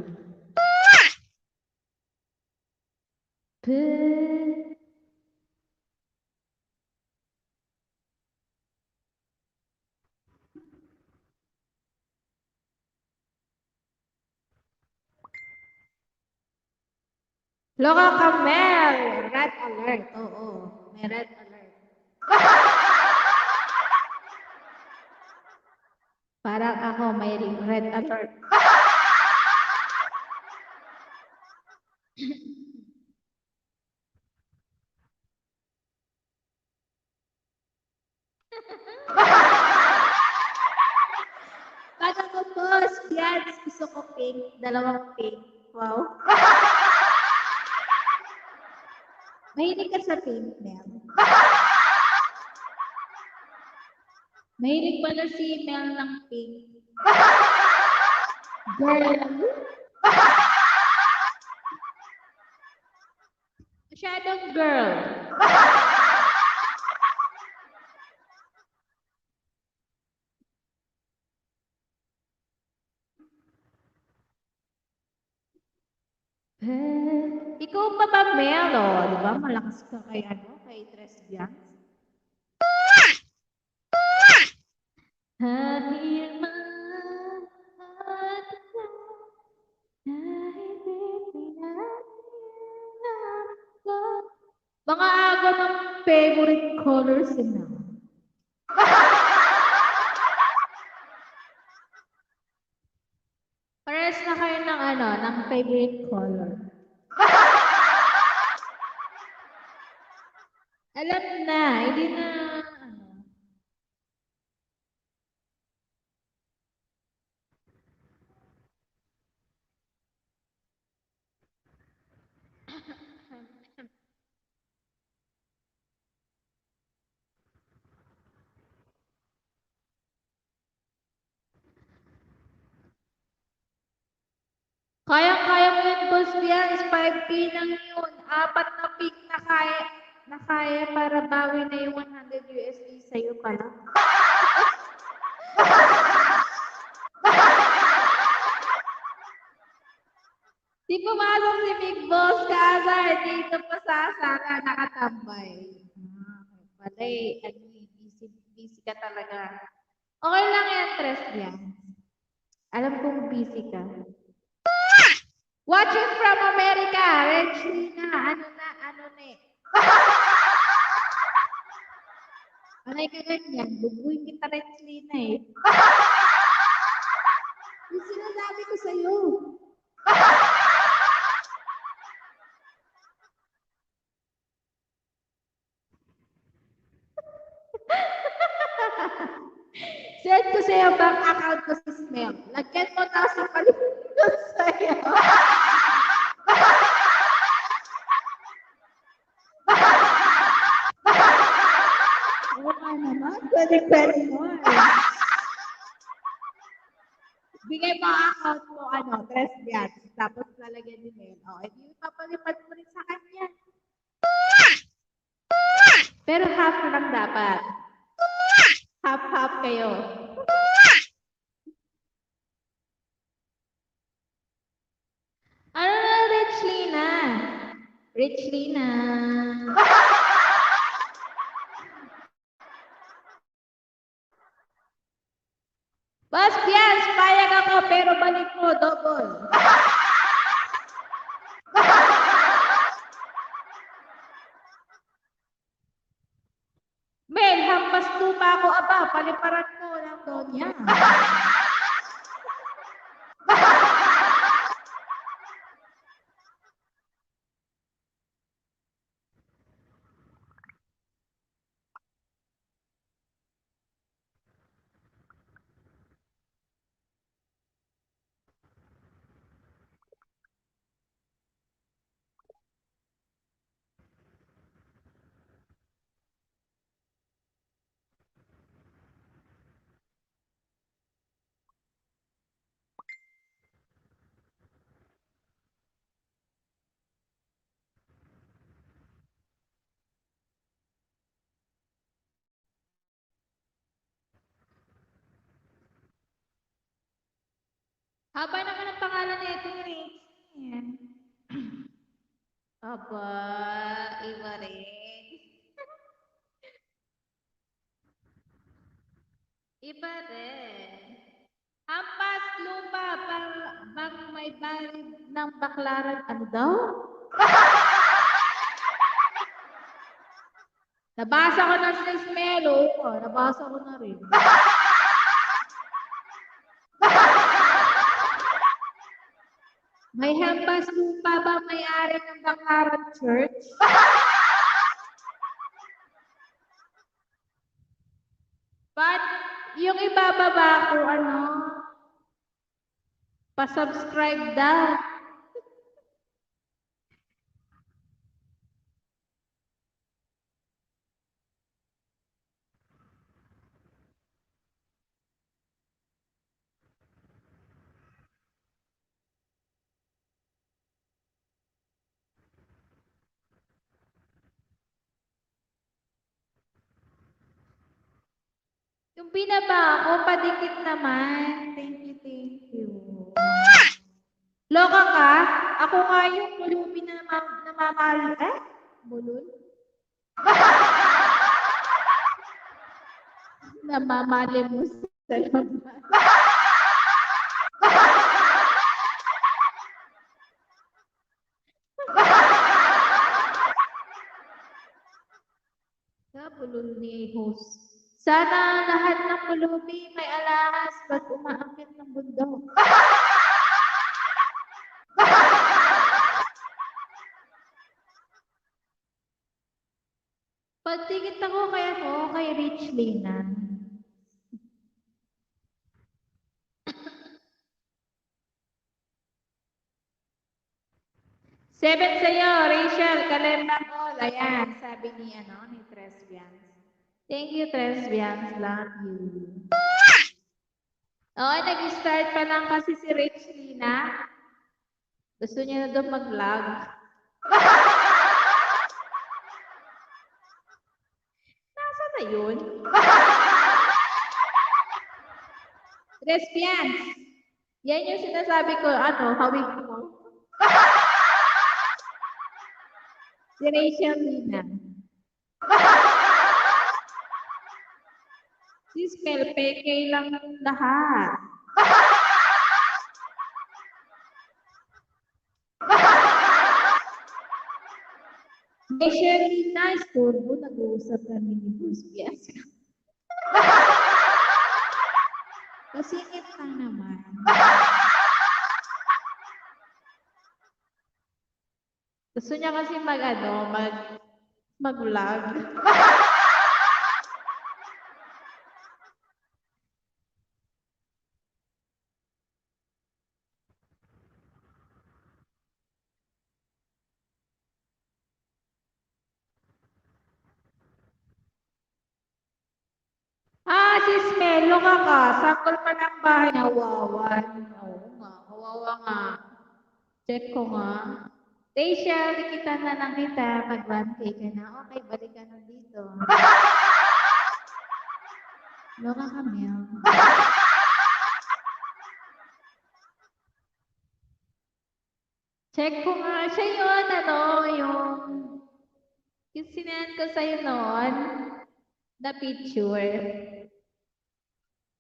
Loka Kamel! Red alert. Oo, may red alert. Parang ako may red alert. Pag ako boss, yan, gusto ko pink, 2 pink. Wow. Mahilig ka sa pink, Mel. Mahilig pala si Mel ng pink. Girl. Masyadong girl. Ikaw pa ba, Mel? Di ba? Malakas ka kay Tres Bians. Dahil mahal kita, dahil pinag-iinap ko. Mga aga ng favorite colors na. Parehas na kayo ng favorite color. Alam na, hindi na, Kaya-kaya mo yun, boss Bians. 5K lang yun. 4 na pick na kaya para bawi na yung 100 USD sa'yo pala. Di pumasok si Big Boss Kazar. Dito pa sa sala nakatambay. Pala busy ka talaga. Okay lang yan, Tres Bians. Alam kong busy ka. Watching from America, Regina, ano na eh. Anay ka ganyan, bubuin kita Regina eh. Yung sinasabi ko sa'yo. Send ko sa'yo bank account ko sa Smell. Lagyan mo na sa palimutan sa'yo. Oo nga naman, pwede mo. Bigay mo ang account mo, Tres Bians. Tapos lalagyan ni Mel. Hindi papalipad mo rin sa kanya. Pero half lang dapat. Half-half kayo. Ano na, Rich Lina? Rich Lina. Boss Bians, payag ako pero balik mo, double. Mel, hampas lupa ako, aba, paliparan mo ng Donya. Haba naman ang pangalan nito, Rich. Yan. Aba, iba rin. Iba rin. Hampas lupa bang may barid ng baklaran. Ano daw? Nabasa ko na sa Smelo. Nabasa ko na rin. May hampas lupa ba may-ari ng Baklaran Church? But yung ibababa ko, pa-subscribe daw. Yung binaba ko, padikit naman. Thank you. Loka ka? Ako nga yung pulubi na namamahal. Bulol? Namamali mo sa labas. Bulol ni host. Sana lahat ng pulubi may alahas ba't umaakit ng bundok. Pagtigit ako kay Rich Lina. Seven sa'yo, Rachel, kalendang all. Ayan, sabi ni Tres Bians. Thank you, Tres Bians. Love you. Oo, nag-start pa lang kasi si Rich Lina. Gusto niya na daw mag-vlog. Nasa na yun? Respians. Yan yung sinasabi ko, hawig mo. Si Rachel Lina. Si Spell, peke lang lahat. Rachel Lina, istorbo, nag-uusap kami ni Bruce Pias. Kasingit lang naman. Gusto niya kasi mag-vlog. Si Smelo ka. Sakol pa ng bahay niya. Wawan. Oo nga. Kawawa nga. Check ko nga. Rachel, nakita na lang kita. Mag-1K ka na. Okay, balik ka na dito. Loka ka, Mel. Check ko nga. Siya yun, yung sinend ko sa'yo noon, na picture.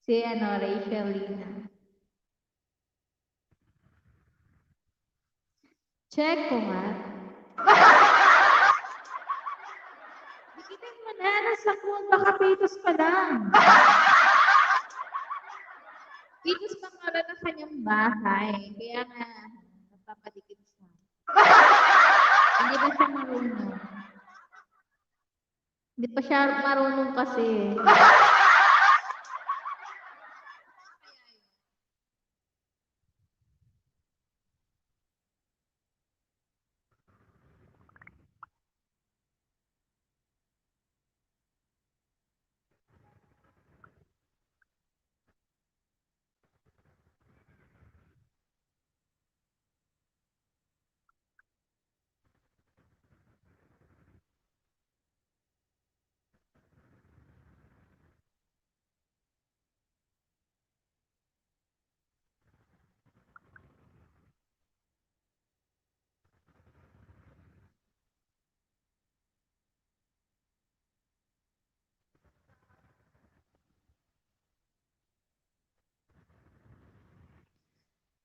Si Rachel Lina. Check ko nga. Dikitin mo na, nasa kuwan, baka pitos pa lang. Pitos pa nga na kanyang bahay. Kaya nga, napapadikit siya. Hindi ba siya marunong? Hindi pa siya marunong kasi.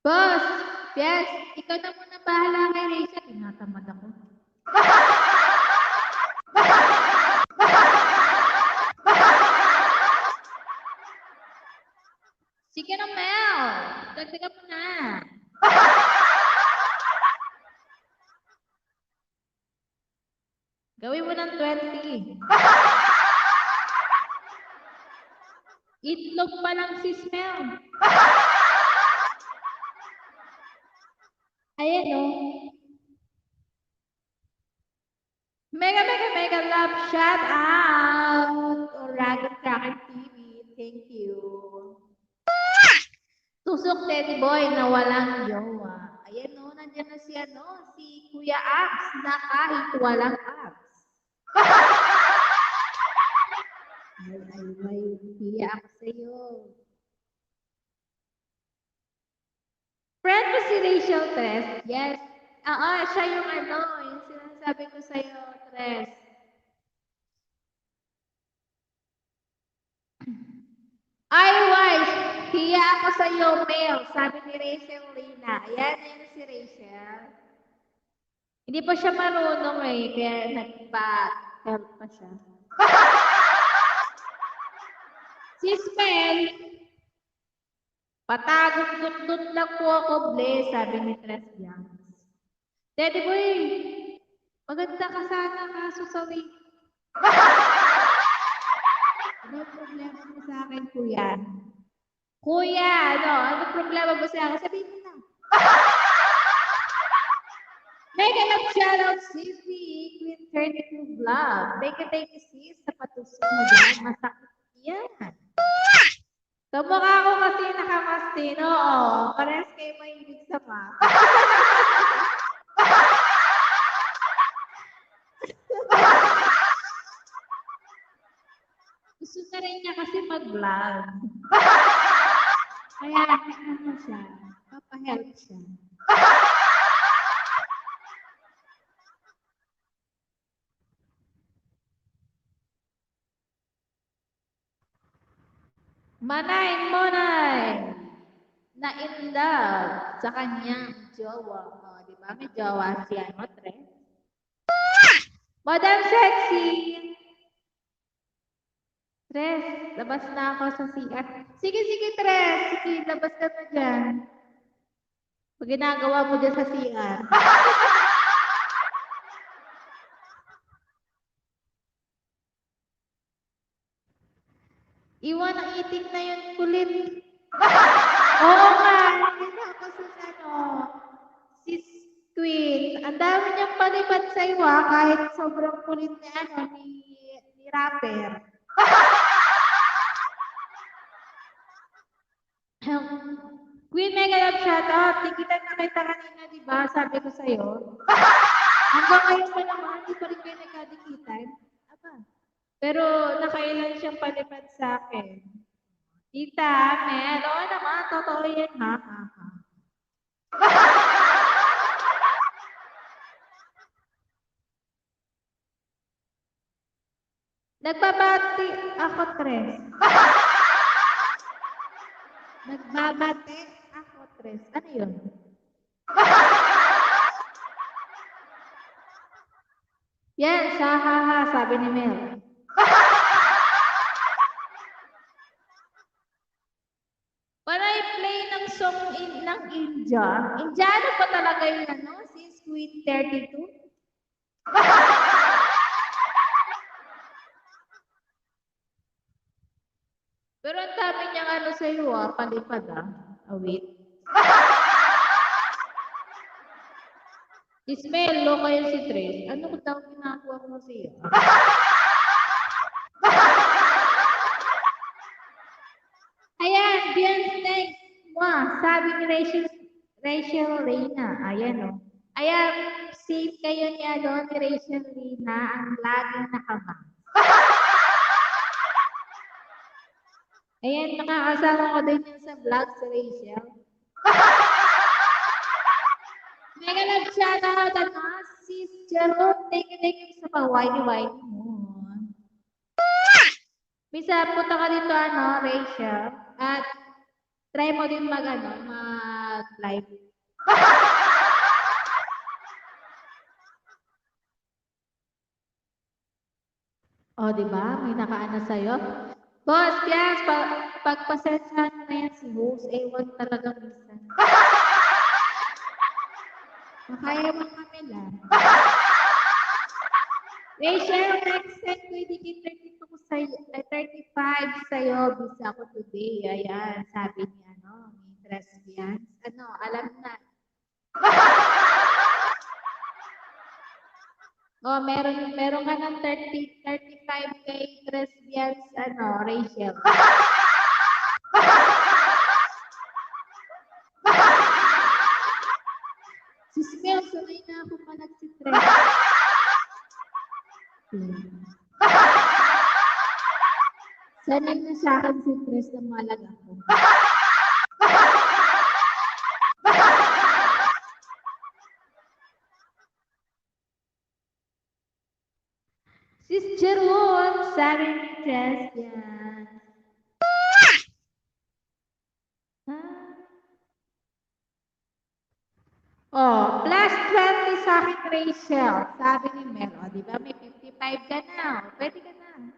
Boss, yes, ikaw na muna bahala kay Rachel. Tinatamad ako. Sige na, Mel. Dagdagan mo na. Gawin mo ng 20. Itlog pa lang si Smell. Ayan o. Mega love shout out. Oragon Cracker TV. Thank you. Tusok Teddy Boy na walang jowa. Ayan o, nandiyan na si Kuya Ax na kahit walang abs. Ay, hiya ako sa'yo. Friend mo si Rachel Tres? Yes. Siya yung yung sinasabi ko sa'yo, Tres. Ay, wife, hiya ako sa'yo, Mel. Sabi ni Rachel Lina. Ayan na yun si Rachel. Hindi pa siya marunong kaya nagpa-help pa siya. Si Smell, patagong dut lang po ako, bless, sabi ni Tres Youngs. Teddy Boy, maganda ka sana, kaso sorry. Ano problema mo sa akin, kuya? Kuya, ano problema mo sa akin? Sabihin mo na. Mega love shoutout, Sissy, Queen 32 Vlog. Thank you, sis, sa patusok mo dyan. Masakit yan. Kamukha ko kasi nakamaste, no? Parehas kayo mahilig sa ma. vlog. Kaya, ano siya, papahelp siya. Monay, na in love sa kanyang jowa. O, di ba? May jowa si ano, Tres. Madam Sexy! Tres, labas na ako sa CR. Sige, Tres. Sige, labas ka na dyan. Pag ginagawa mo dyan sa CR. Iwan ang itik na yun, kulit. Oo nga, nakita ako sa ano, sis Queen. Ang dami niyang palipad sa iwa kahit sobrang kulit ni ano, ni rapper. Queen Mega Love shoutout. Tikitan na kita kanina, di ba? Sabi ko sa'yo. Hanggang ngayon pa naman, hindi pa rin kayo nagkadikitan. Aba. Pero nakailan siyang palipad sa akin. Tita, Mel, oo naman, totoo yan, ha? Nagbabati ako, Tres. Nagbabati ako, Tres. Ano yun? Yan, sa haha, sabi ni Mel. Panay play ng song ng India. Indiano pa talaga yun, ano? Si Squid 32? Pero ang dami niyang ano sa'yo, palipad, awit. Ismael, loka yun si Trace. Ano ko daw ginagawa mo siya? Ayan, Beyonce next. Sabi ni Rachel Reina. Ayan, o. Ayan, safe kayo ni Rachel Reina ang laging nakabang. Ayan, nakakasama ko din yun sa vlog sa Rachel. Mega love shoutout, sis Jerome. Thank you sa pa-whitey-whitey mo. Bisa, punta ka dito, Rachel. At try mo din mag-live. O, di ba? May nakaano sa'yo. Boss, yes, pagpasensyahan mo na yan si host, ewan talaga minsan. Makaya mo kami lang. Rachel, next time ko idikit 35 sa'yo, busy ako today. Ayan, sabi ni lesbians. Alam na. Meron ka ng 35 kay lesbians, Rachel. Si Smell, sanay na ako pa nagsitress. Sanay na sa akin si Tres na malaga ko. Sis Jerome, sabi ni Tres, yan. Plus 20 sa akin, Rachel. Sabi ni Mel, di ba may 55 ka na? Pwede ka na.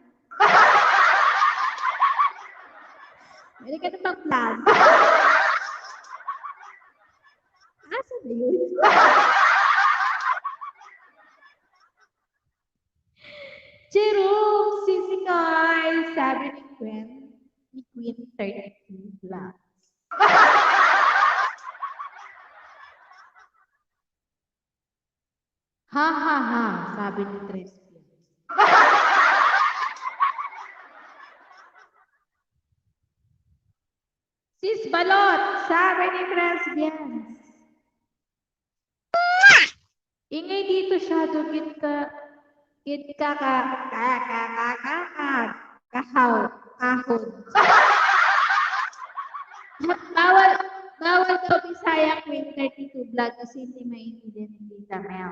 Pwede ka na mag-vlog. Asa na yun? Jerome, sisi Koy, sabi ni Queen 32 vlogs. Ha, sabi ni Tres. Sis Balot, sabi ni Lesbians. Ingay dito siya, dugit ka kahaw. ahon. Bawal, bawal daw Bisaya Queen 32 vlog kasi hindi maintindihan ni Tita Mel.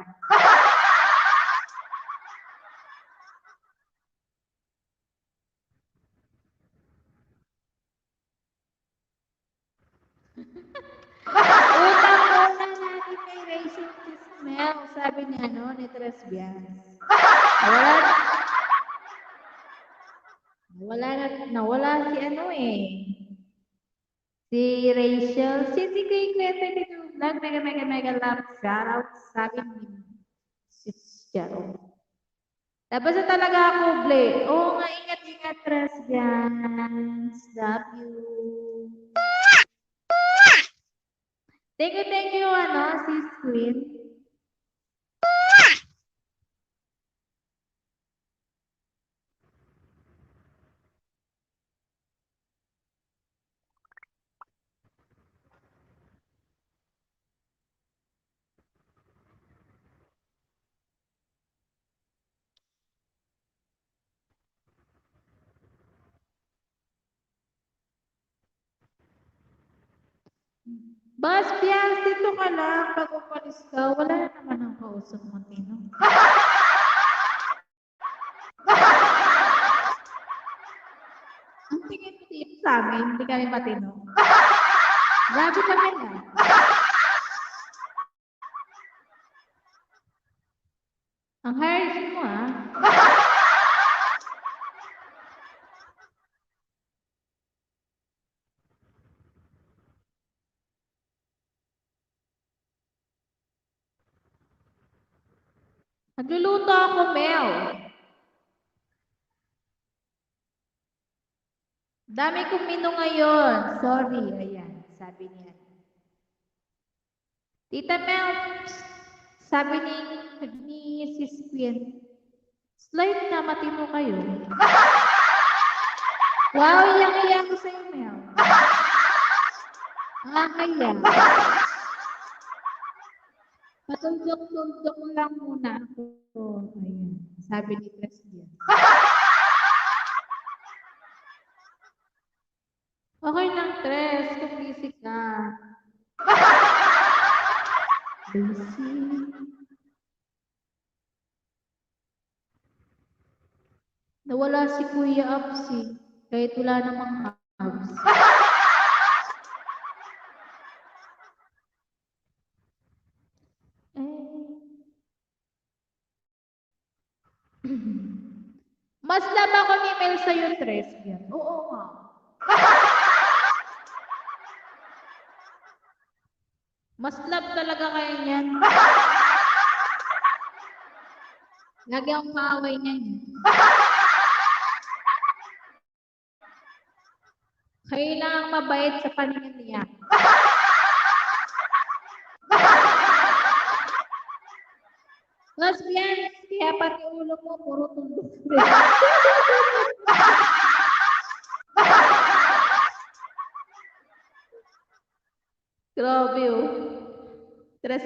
Utang-una natin kay Rachel Tismel, sabi niya ni Tres Bias. Nawala si si Rachel, si Queen 32 vlog, mega love shoutout, sabi ni Sis Jaro. Tapos na talaga ako, Ble. Oo nga, ingat-ingat, Tres Bias. Love you. Thank you, Sis Queen. Bas, Bias, dito ka lang. Pag umalis ka, wala na naman ang kausap mo, Tino. Ang tingin mo dito sa amin, hindi kami matino. Grabe kami na. Ang harsh mo, Nagluluto ako, Mel. Dami kong mino ngayon. Sorry, ayan. Sabi niya. Tita Mel, sabi ni Sis Queen, slide na matino kayo. Wow, iyang-iyang ko sa'yo, Mel. Kaya. Patundok-tundok lang muna ako. Ayan, sabi ni President. Okay lang, Tres, kung busy ka. Busy. Nawala si Kuya Absi, kahit wala namang abs. Mas love ako ni Mel sa'yo, Tres. Yan. Oo nga. Mas love talaga kayo niyan. Lagi akong kaaway niyan. Kailangang mabait sa paningin niya. Lesbian, kaya pati ulo mo, puro tundok. Grabe, Tres,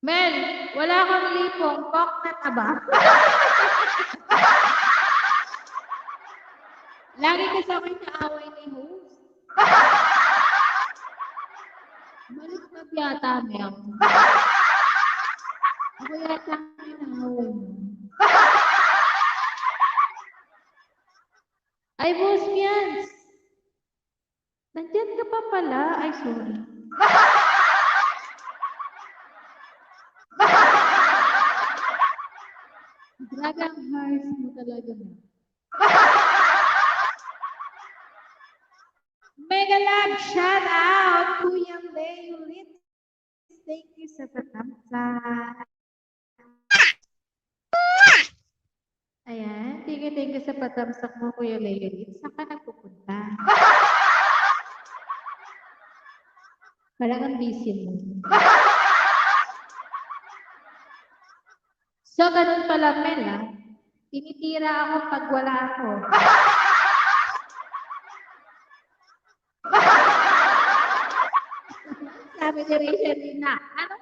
Mel, wala kang lipong. Kok na taba. Lagi ka sa akin kaaway ni host. Balik na yata, Mel. Ako yata ang inaaway mo. Ay, boss, Mians. Nandyan ka pa pala. Ay, sorry. Talagang harsh mo talaga na. Mega love shout out Kuya Leolit. Thank you sa patamsa. Ayan, thank you sa patamsak mo Kuya Leolit. Saan ka nagpupunta? Parang ang busy mo. So, ganun pala, Mel, Tinitira ako pag wala ako. Sabi ni Rachel Lina, ano?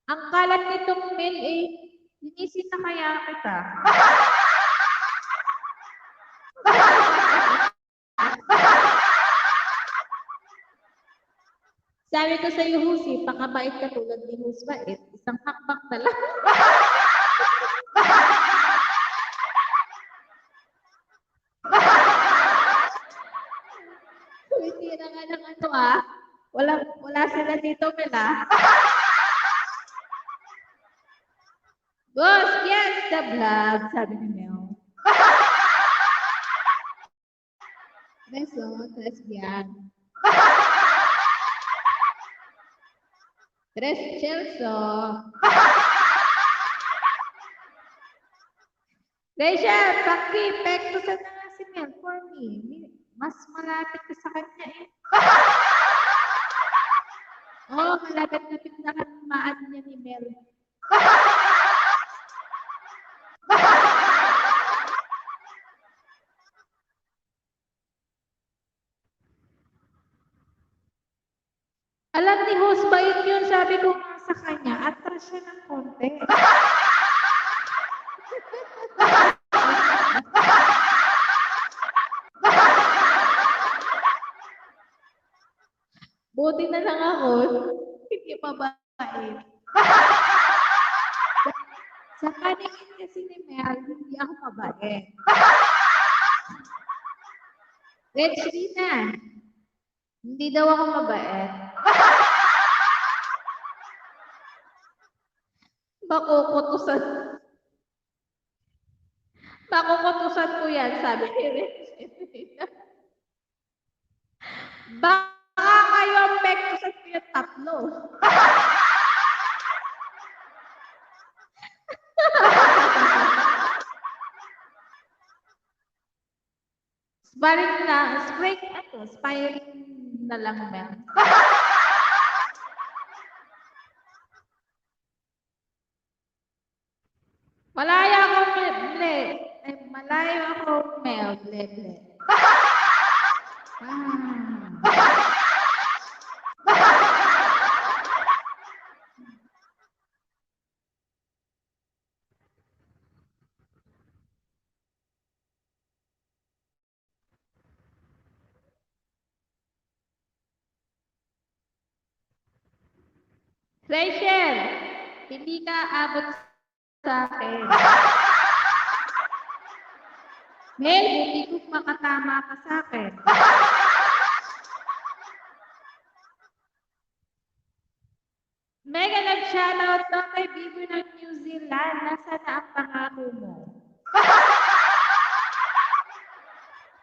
Ang kalat nitong mail eh, linisin na kaya kita. Sabi ko sa iyo, Husi, pakabait ka tulad ni Husbait. Isang hakbak na lang. Tumitira nga ng ano ah. Wala sila dito, Mela. Boss, yes, the vlog, sabi ni Mel. Beso, tres biyan. Tres Chelso. Rachel, paki-pekto sa na nga si Mel for me. Mas malapit ka sa kanya eh. Oo, malapit-lapit na kamaan niya ni Mel. Alam ni Husbait yun, sabi ko nga sa kanya, atras siya ng konti. Buti na lang ako, hindi mabait. Sa paningin kasi ni Mel, hindi ako mabait. Rich Rina, hindi daw ako mabait. Makukutusan. Makukutusan ko yan, sabi ni Rich Rina. Baka kayo ang pektusan ko yung tatlo. Spiring na lang, Mel. Malayo ako, ble. Ay, malayo ako, Mel, ble. Rachel, hindi ka abot sa akin. Mel, hindi ko makatama ka sa akin. Mega nag-shoutout daw kay Bibo ng New Zealand. Nasaan na ang pangako mo?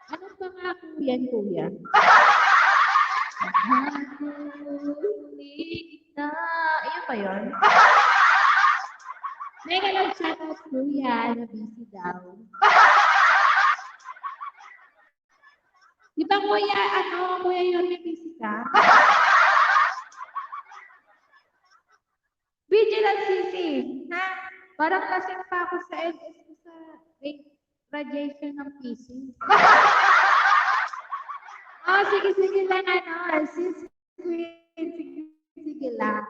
Anong pangako yan, kuya? Kita. Iyan ba yun? Mega nag-shoutout, kuya, na busy daw. Di ba, kuya, kuya yun, may busy ka? Vigilant CC, ha? Parang lasing pa ako sa LS ko sa radiation ng PC. Sige lang, sis Queen, sige lang.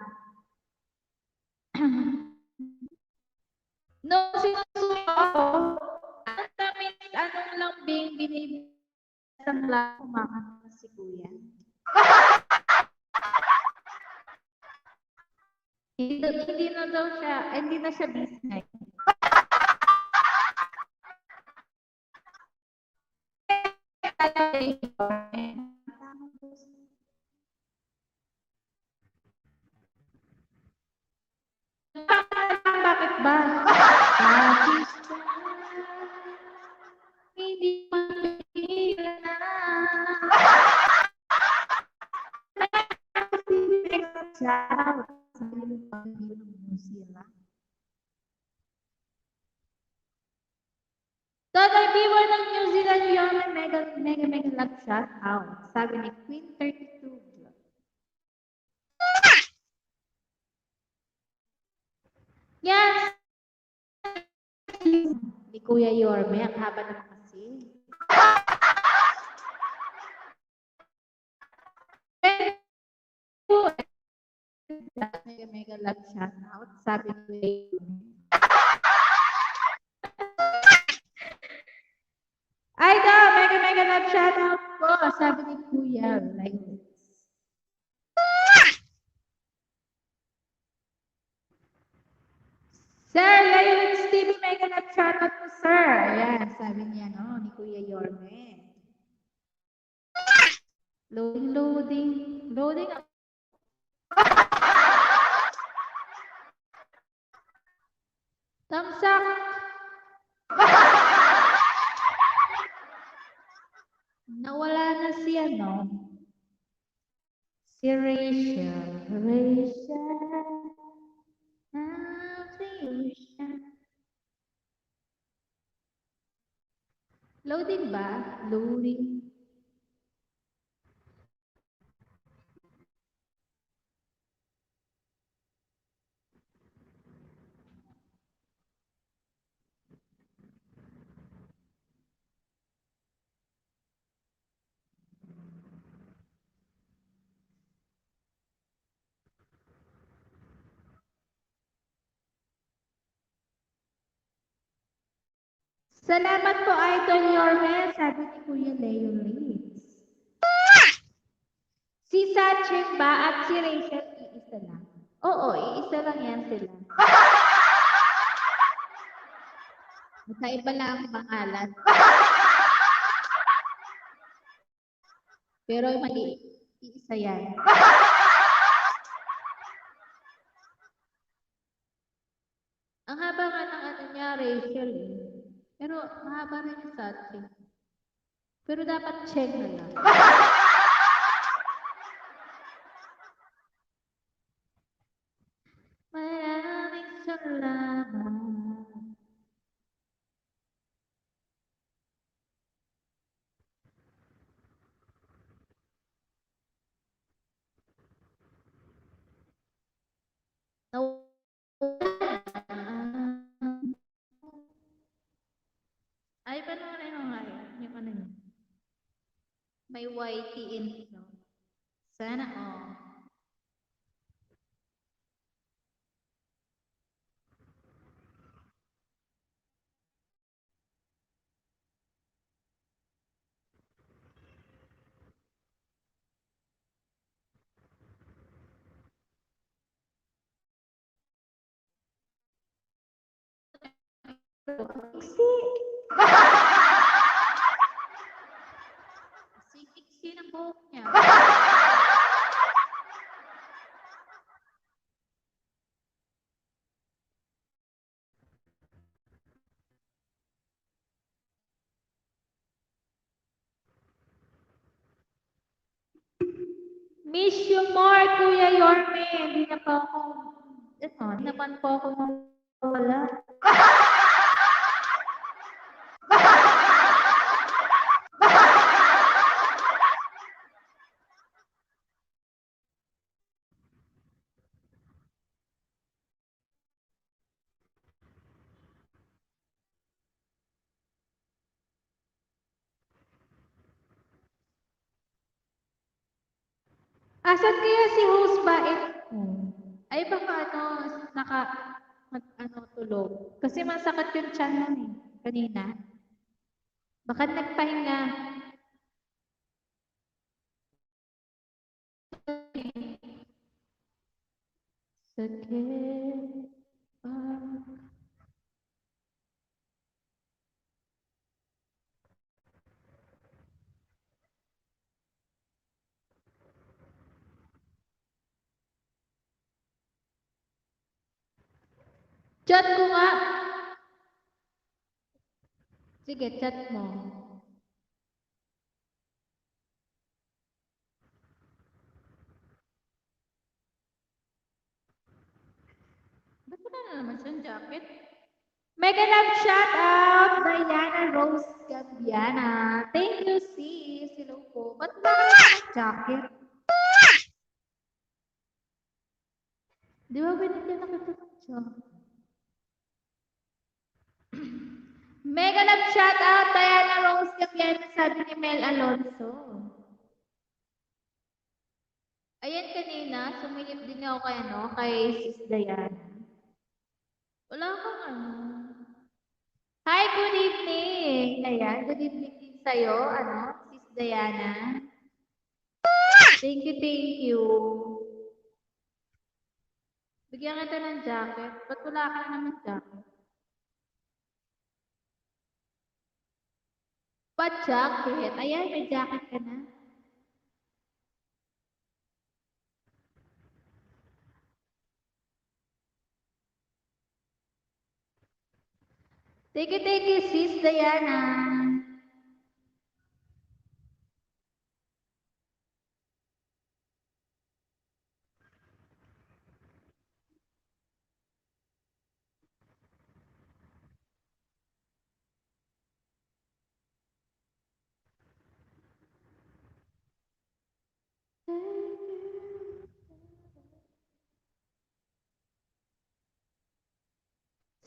No, sinusuyo ako. Ang tamis, anong lambing binibisan lang kumakanta si kuya. Hindi na daw siya, hindi na siya business. Bakit ba? Hindi pagkakila na. Total viewer ng New Zealand yun, mega love shout out. Sabi ni Queen 32. Yes! Ni Kuya Kuya Yorme. Ang haba naman kasi. Mega love shout out. Sabi ni Kuya Yorme. Ay daw, mega love shout out po. Sabi ni Kuya Lionel. Sir, Lionel TV, mega love shout out po, sir. Ayan, sabi niya, no, ni Kuya Yorme. Loading. Thumbs up. Nawala na si si Rachel. Loading ba? Loading. Salamat po, Idol Yorme, sabi ni Kuya Leo Reeds. Si Sachin ba at si Rachel, iisa lang? Oo, iisa lang yan sila. Magkaiba lang ang pangalan. Pero mali, iisa yan. Ang haba nga ng niya, Rachel. Pero mahaba rin yung Sachin. Pero dapat check na lang. Maraming salamat. Ay, panoorin mo nga yun. Yung ano yun. May YT in, no? Sana, Siksi ng buhok niya. Miss you more, Kuya Yorme. Hindi na po ako, hindi naman po ako wala. Asan kaya si host ba? Ay baka tulog. Kasi masakit yung tiyan nun kanina. Baka nagpahinga. Sakit. Chat ko nga. Sige, chat mo. Ba't wala na naman siyang jacket? Mega love shout out, Diana Rose Gambiana. Thank you, sis. Hello po. Ba't wala ka naman jacket? Di ba binigyan na kita ng jacket? Mega love shout out Diana Rose Gapiano, sabi ni Mel Alonso. Ayan kanina, sumilip din ako kay Sis Diana. Wala akong Hi, good evening. Ayan, good evening din sa'yo, Sis Diana. Thank you. Bigyan kita ng jacket. Ba't wala ka naman jacket? Ba't jacket? Ayan, may jacket ka na. Thank you, Sis Diana.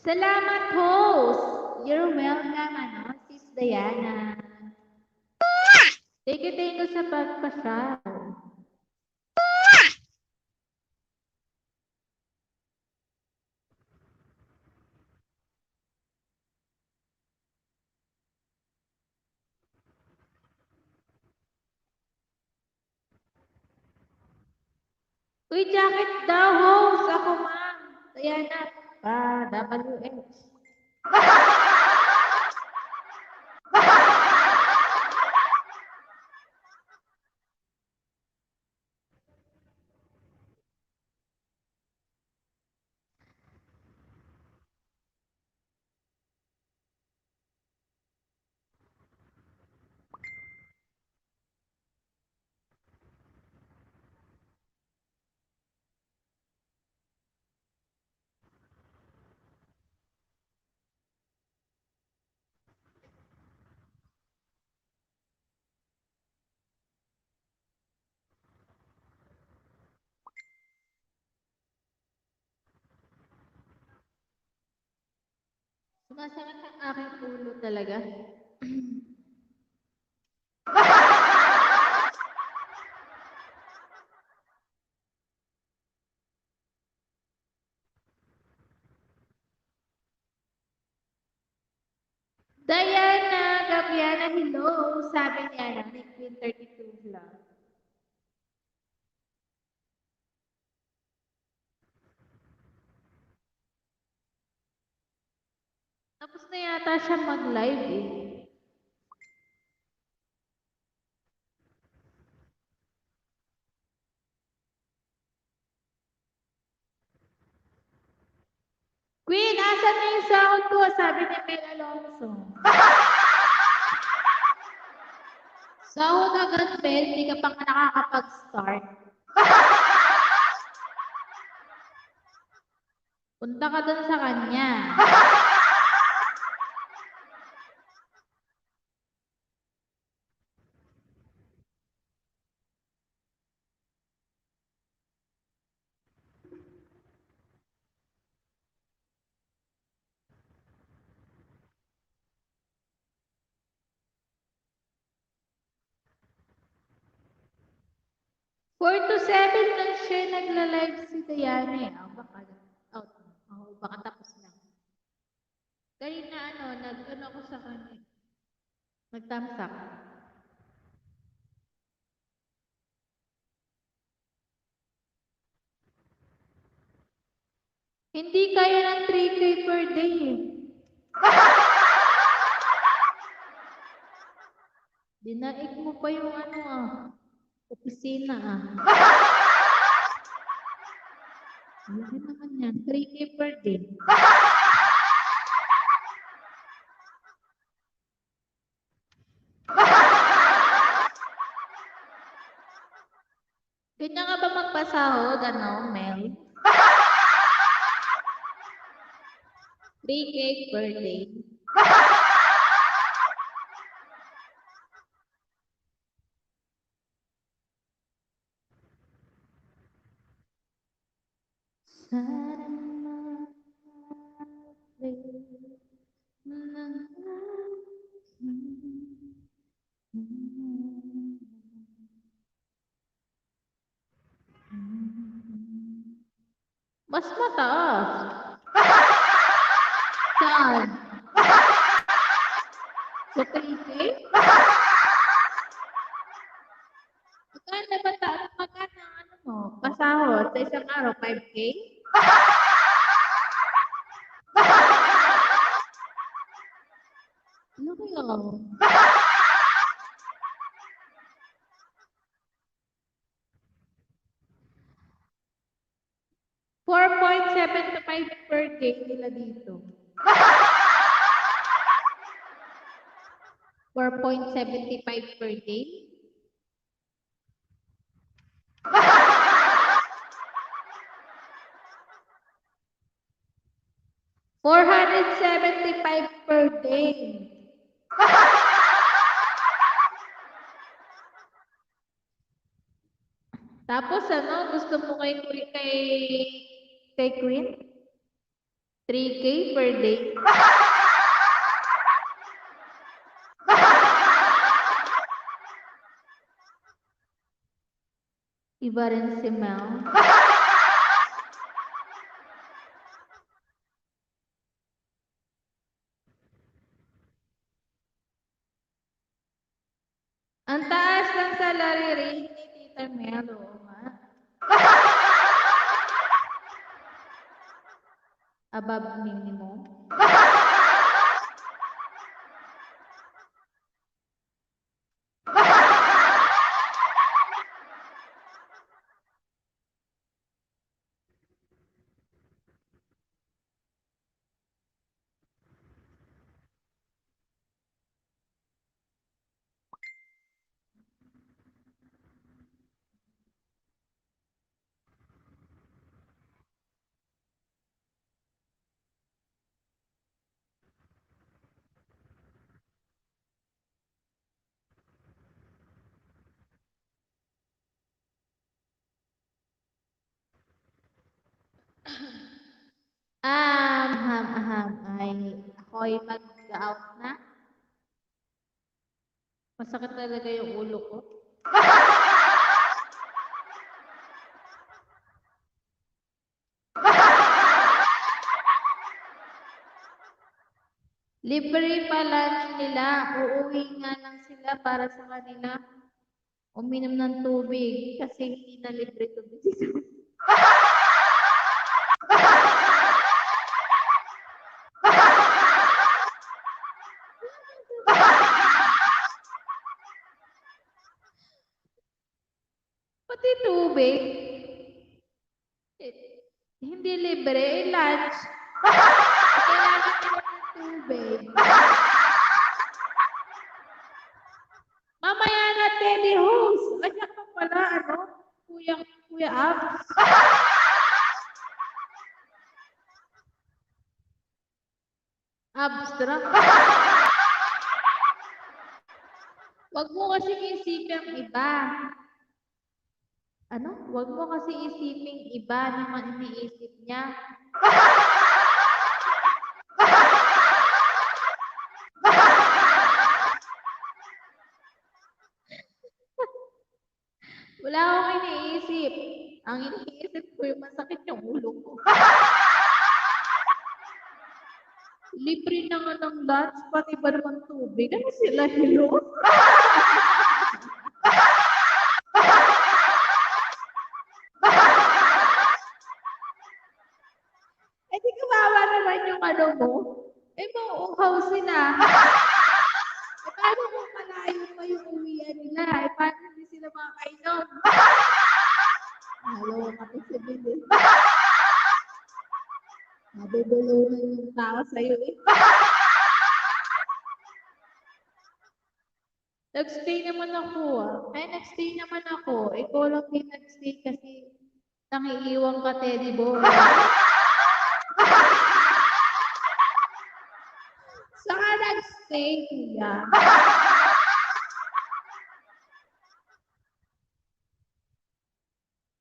Salamat, host. You're welcome, Sis Diana. Thank you sa pagpasyal. Uy, jacket daw, host. Ako, ma'am. Diana. WH. Sumasakit ang aking ulo talaga. Diana Gabiana, hello. Sabi niya ni Queen 32 Vlog. Tapos na yata siya mag-live eh. Queen, asan na yung sahod ko? Sabi ni Mel Alonso. Sahod agad, Mel. Hindi ka pa nakakapag-start. Punta ka dun sa kanya. Four to 7 lang siya nagla-live si Diana eh. Baka out na. Baka tapos na. Kanina nag-ano ako sa kanya. Nag-thumbs up. Hindi kaya ng 3K per day eh. Dinaig mo pa yung opisina Laki naman yan. 3K per day. Ganyan ka ba magpasahod, Mel? 3K per day. Sana Mas mataas. Saan? Sa 3K? Magkano ang ano mo? Pasahod sa isang araw, 5K? Ano kaya? 4.75 per day nila dito. 4.75 per day? $475 per day. Tapos ano, gusto mo kay Queen? 3K per day. Iba rin si Mel. Ang taas ng salary rate ni Tita Mel, oo nga. Above minimum. Ako'y mag-out na. Masakit talaga yung ulo ko. Libre pa lunch nila. Uuwi nga lang sila para sa kanila. Uminom ng tubig kasi hindi na libre tubig dito. Pati tubig. Hindi libre, lunch. Kailangan nila ng tubig. Mamaya na, Teddy Host. Kanya ka pala, ano? Kuya Abs. Abstract. Wag mo kasi isipin ang iba. Ano? Wag mo kasi isipin iba naman iniisip niya. Wala akong iniisip. Ang iniisip ko yung masakit yung ulo ko. Libre na nga ng lunch, pati ba naman tubig? Ano sila, hello? Eh di kawawa naman yung ano mo. Eh mauuhaw sila. Eh paano kung malayo pa yung uwian nila? Eh paano hindi sila makakainom? Halo, kapit sa bilis. Mabubulunan yung tao sa'yo eh. Nag-stay naman ako nag-stay naman ako. Ikaw lang din nag-stay kasi nangiiwan ka, Teddy Boy. Saka nag-stay, kuya.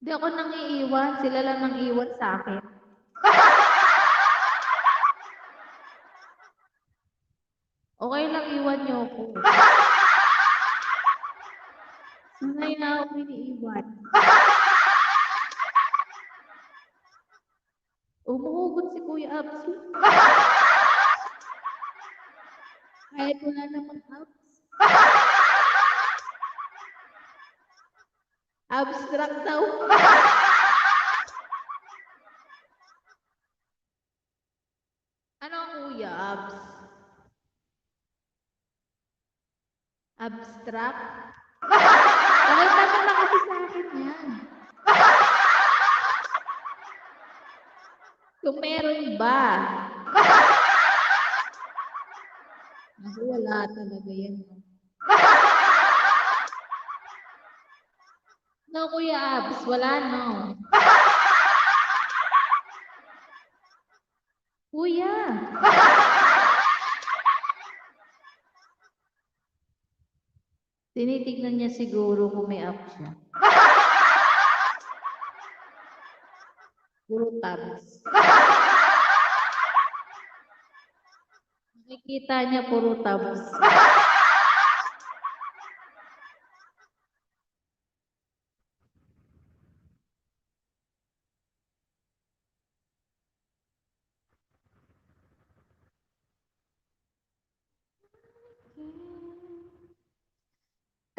Hindi ako nangiiwan. Sila lang nangiiwan sa akin. Okay lang iwan niyo ako. Sanay na ako iniiwan. Umuhugot si Kuya Abs. Kahit wala namang abs. Abstract daw. Ano ang Kuya Abs? Abstract? Pakita mo na kasi sa akin yan. Kung meron ba? Ako wala talaga yan. No, Kuya Abs, wala no. Kuya. Tinitignan niya siguro kung may abs siya. Puro tabs. Nakikita niya puro tabs.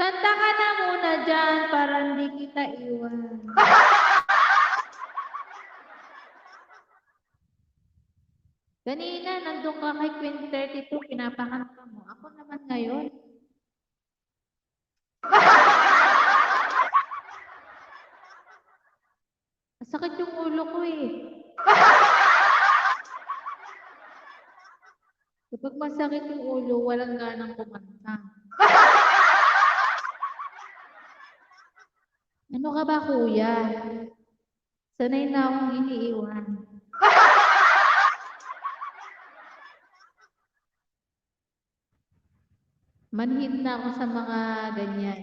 Kanta ka na muna dyan para hindi kita iwan. Kanina, nandun ka kay Queen 32, pinapakanta mo. Ako naman ngayon. Masakit yung ulo ko eh. Kapag masakit yung ulo, walang ganang kumanta. Ano ka ba, kuya? Sanay na akong iniiwan. Manhid na ako sa mga ganyan.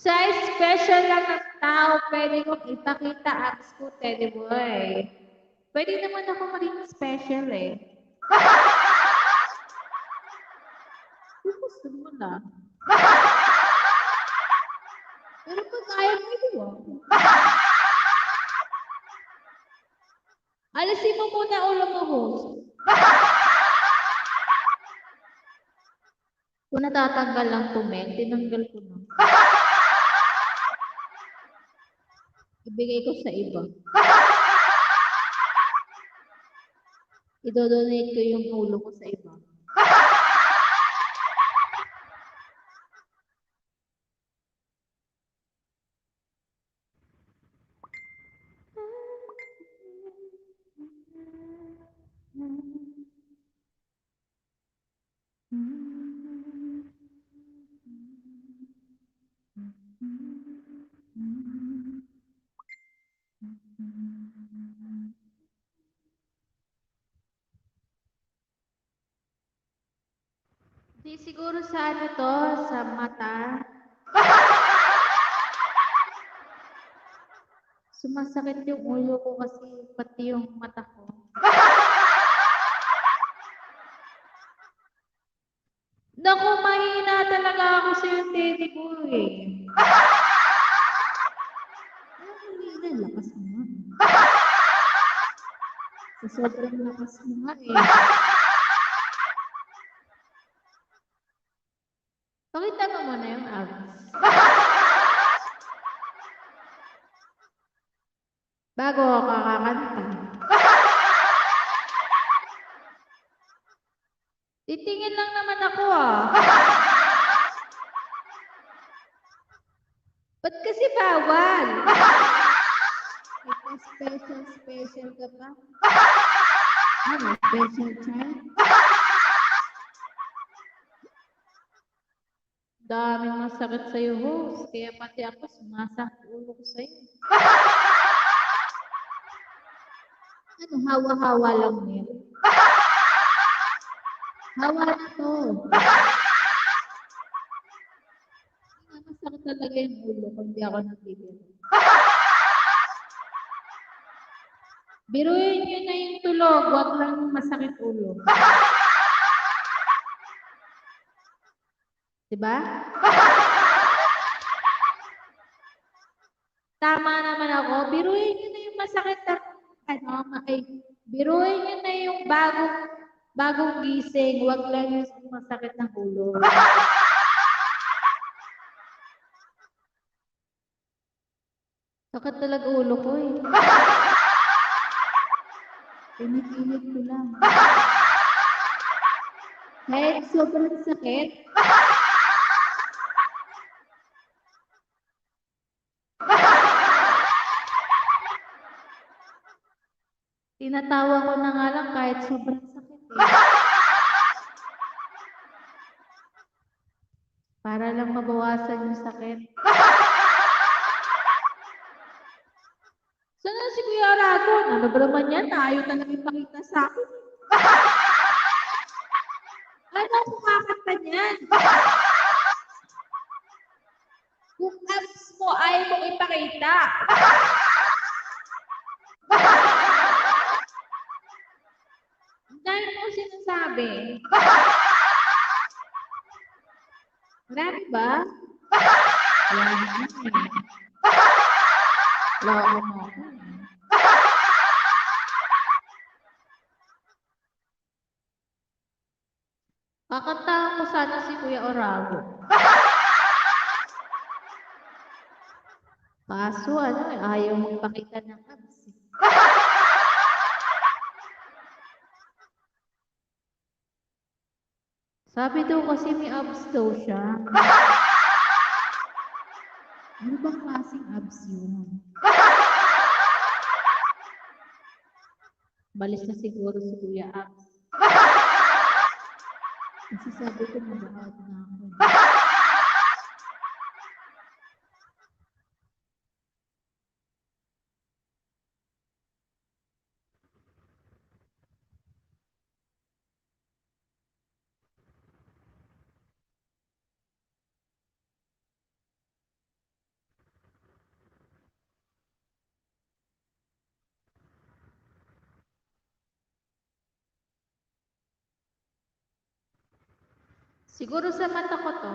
Sa special lang ng tao, pwede kong ipakita abs ko, Teddy Boy. Pwede naman ako maging special eh. Kung gusto mo lang. Pero pag ayaw mo, iwan. Alisin mo muna ulo mo, host. Kung natatanggal lang tumen, tinanggal ko na. Ibigay ko sa iba. Idodonate ko yung ulo ko sa iba. Di siguro sa ano to, sa mata. Sumasakit yung ulo ko kasi pati yung mata ko. Naku, mahina talaga ako sa yung teddy ko eh. Pero mahina, lakas mo nga. Sa sobrang lakas mo nga eh. Pakita mo muna yung abs. Bago ako kakakanta. Titingin lang naman ako ah. Ba't kasi bawal? Special ka pa? Ano, special child? Daming masakit sa'yo, host. Kaya pati ako, sumasakit ulo ko sa'yo. Ano, hawa-hawa lang yun. Hawa na to. Masakit talaga yung ulo kung di ako nagbibiro. Biruin nyo na yung tulog, wag lang yung masakit ulo. Diba? Tama naman ako. Biruin nyo na yung masakit na, biruin nyo na yung bagong gising, wag lang yung masakit ng ulo. Sakit talaga ulo ko eh. Pinipilit ko lang. Kahit sobrang sakit. Tinatawa ko na nga lang kahit sobrang sakit eh. Para lang mabawasan yung sakit. Saan na si Kuya Aragon? Ano ba naman yan? Ayaw talaga ipakita sa akin. Ano ang kumakanta niyan? Kung abs mo ayaw mong ipakita. Dahil mo sinasabi. Marami ba? Wala naman eh. Wala ako mo. Kakantahan ko sana si Kuya Orago. Kaso ayaw magpakita ng abs. Sabi daw kasi may abs daw siya. Ano bang klaseng abs yun? Balis na siguro si Kuya Abs. Kasi sabi ko mag-out na ako. Siguro sa mata ko to.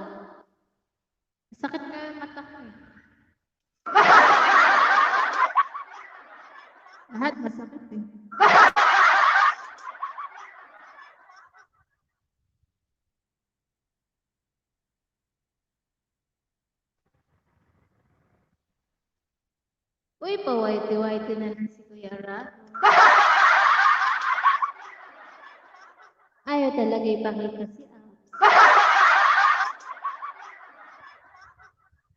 Sakit nga yung mata ko eh. Lahat masakit eh. Uy, pa-whitey-whitey na lang si Kuya Arago. Ayaw talaga ipakita si Abs.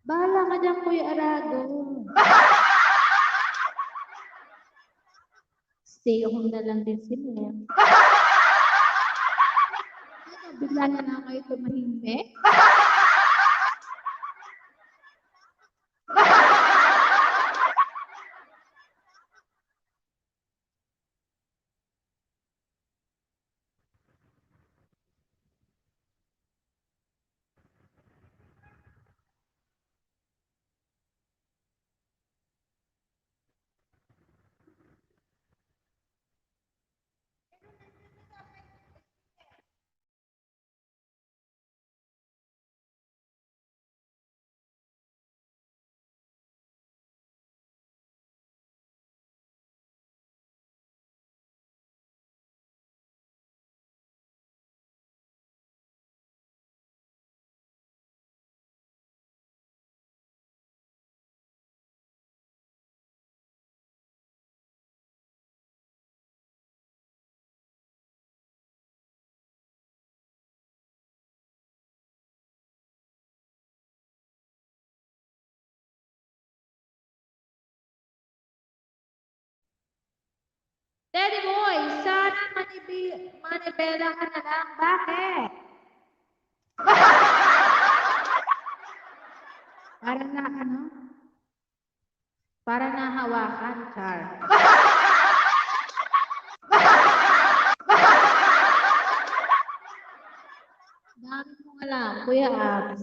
Bahala ka dyan, Kuya Arago. Stay home na lang din si Mem. Bigla na lang kayo tumahimik. Daddy boy, sana manibela ka na lang. Bakit? Parang na Parang nahawakan, Char. Dami mong alam, Kuya Abs.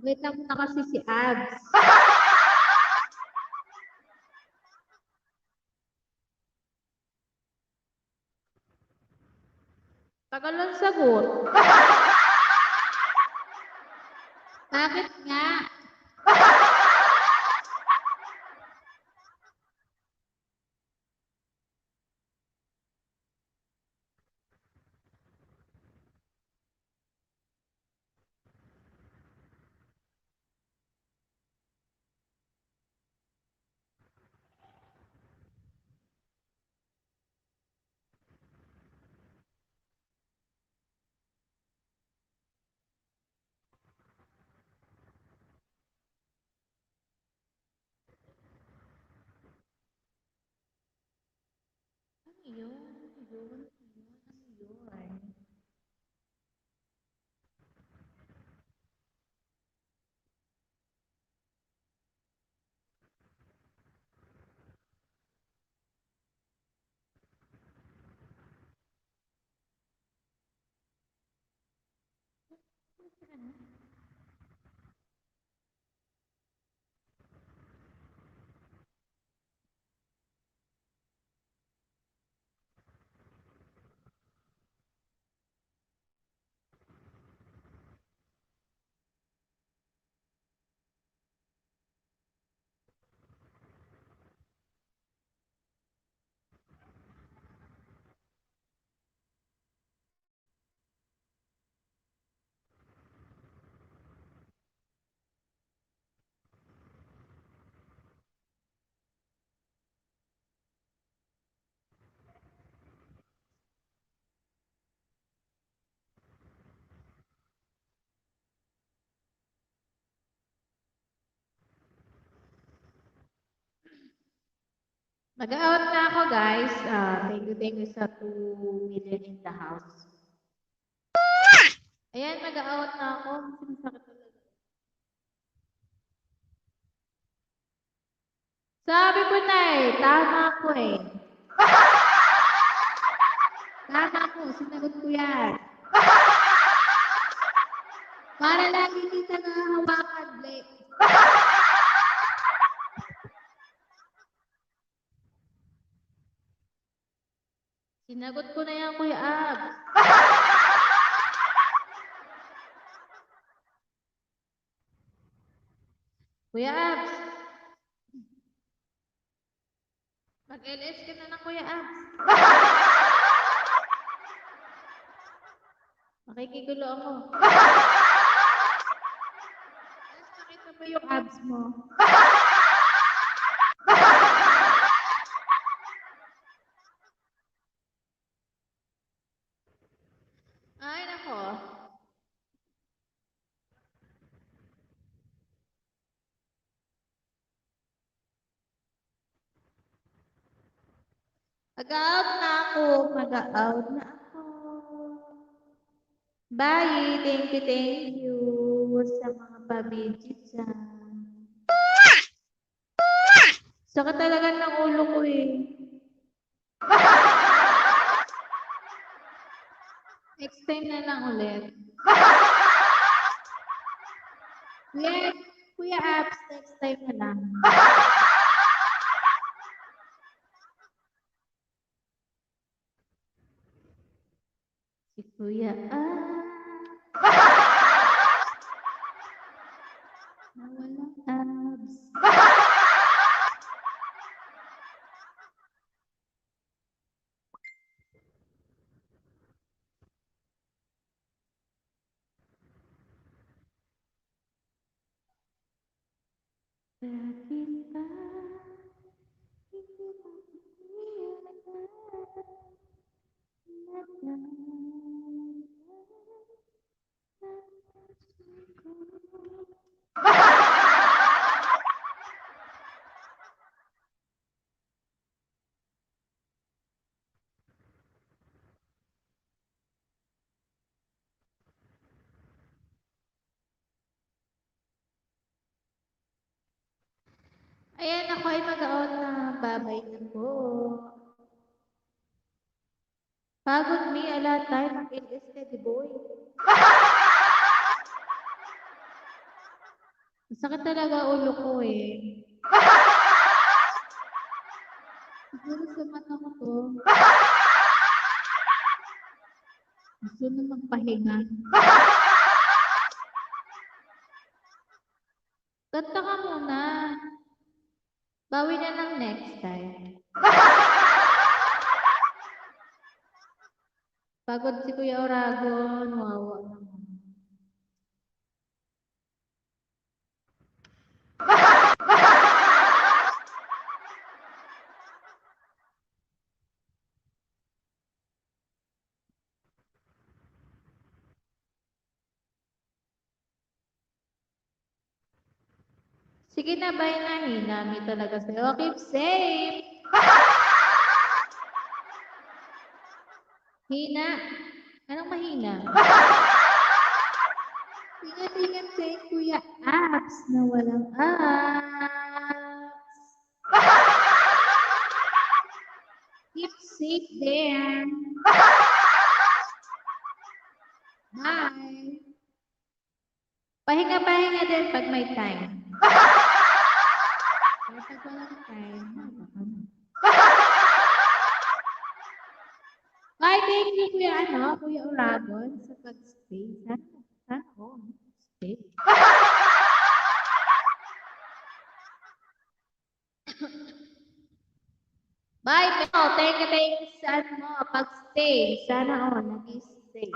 Wait lang muna kasi si Abs. Tagal lang sagot. Bakit nga? Ano yun? Ano yun? Mag-out na ako, guys. Thank you sa 2 million in the house. Ayan, mag-out na ako. Sinasakit talaga. Sabi ko na tama ko eh. Tama ko, sinagot ko yan. Para lagi kita nahawakan, Blake. Sinagot ko na yan, Kuya Ab. Kuya Abs. Mag-LS ka na ng Kuya Abs. Makikigulo ako. Tapos nakita mo yung abs mo. Ay, nako. Mag-out na ako. Mag-out na ako. Bye. Thank you sa mga pabidyo dyan. Saka talaga ng ulo ko eh. Next time na lang ulit. Kuya Abs, next time na lang. Si Kuya Nawalang abs. Bakit ba hindi mo Ayan, ako ay mag-out na. Babay na po. Pagod me, ala tayo. Mag-LS ka, di boy. Masakit talaga ulo ko eh. Siguro sa mata ko to. Gusto na magpahinga. Kanta ka muna. Bawi na lang next time. Pagod si Kuya Oragon. Wawa naman. Sige na, bye na. Hinami talaga sa'yo. Keep safe. Hina. Anong mahina? Ingat-ingat kay Kuya Abs na walang abs. Keep safe there. Bye. Pahinga-pahinga din pag may time. Pero pag walang time, baka na. Bye, thank you, Kuya Oragon, sa pag-stay. Sana stay. Bye, Mel. Thank you sa pag-stay. Sana nag-stay.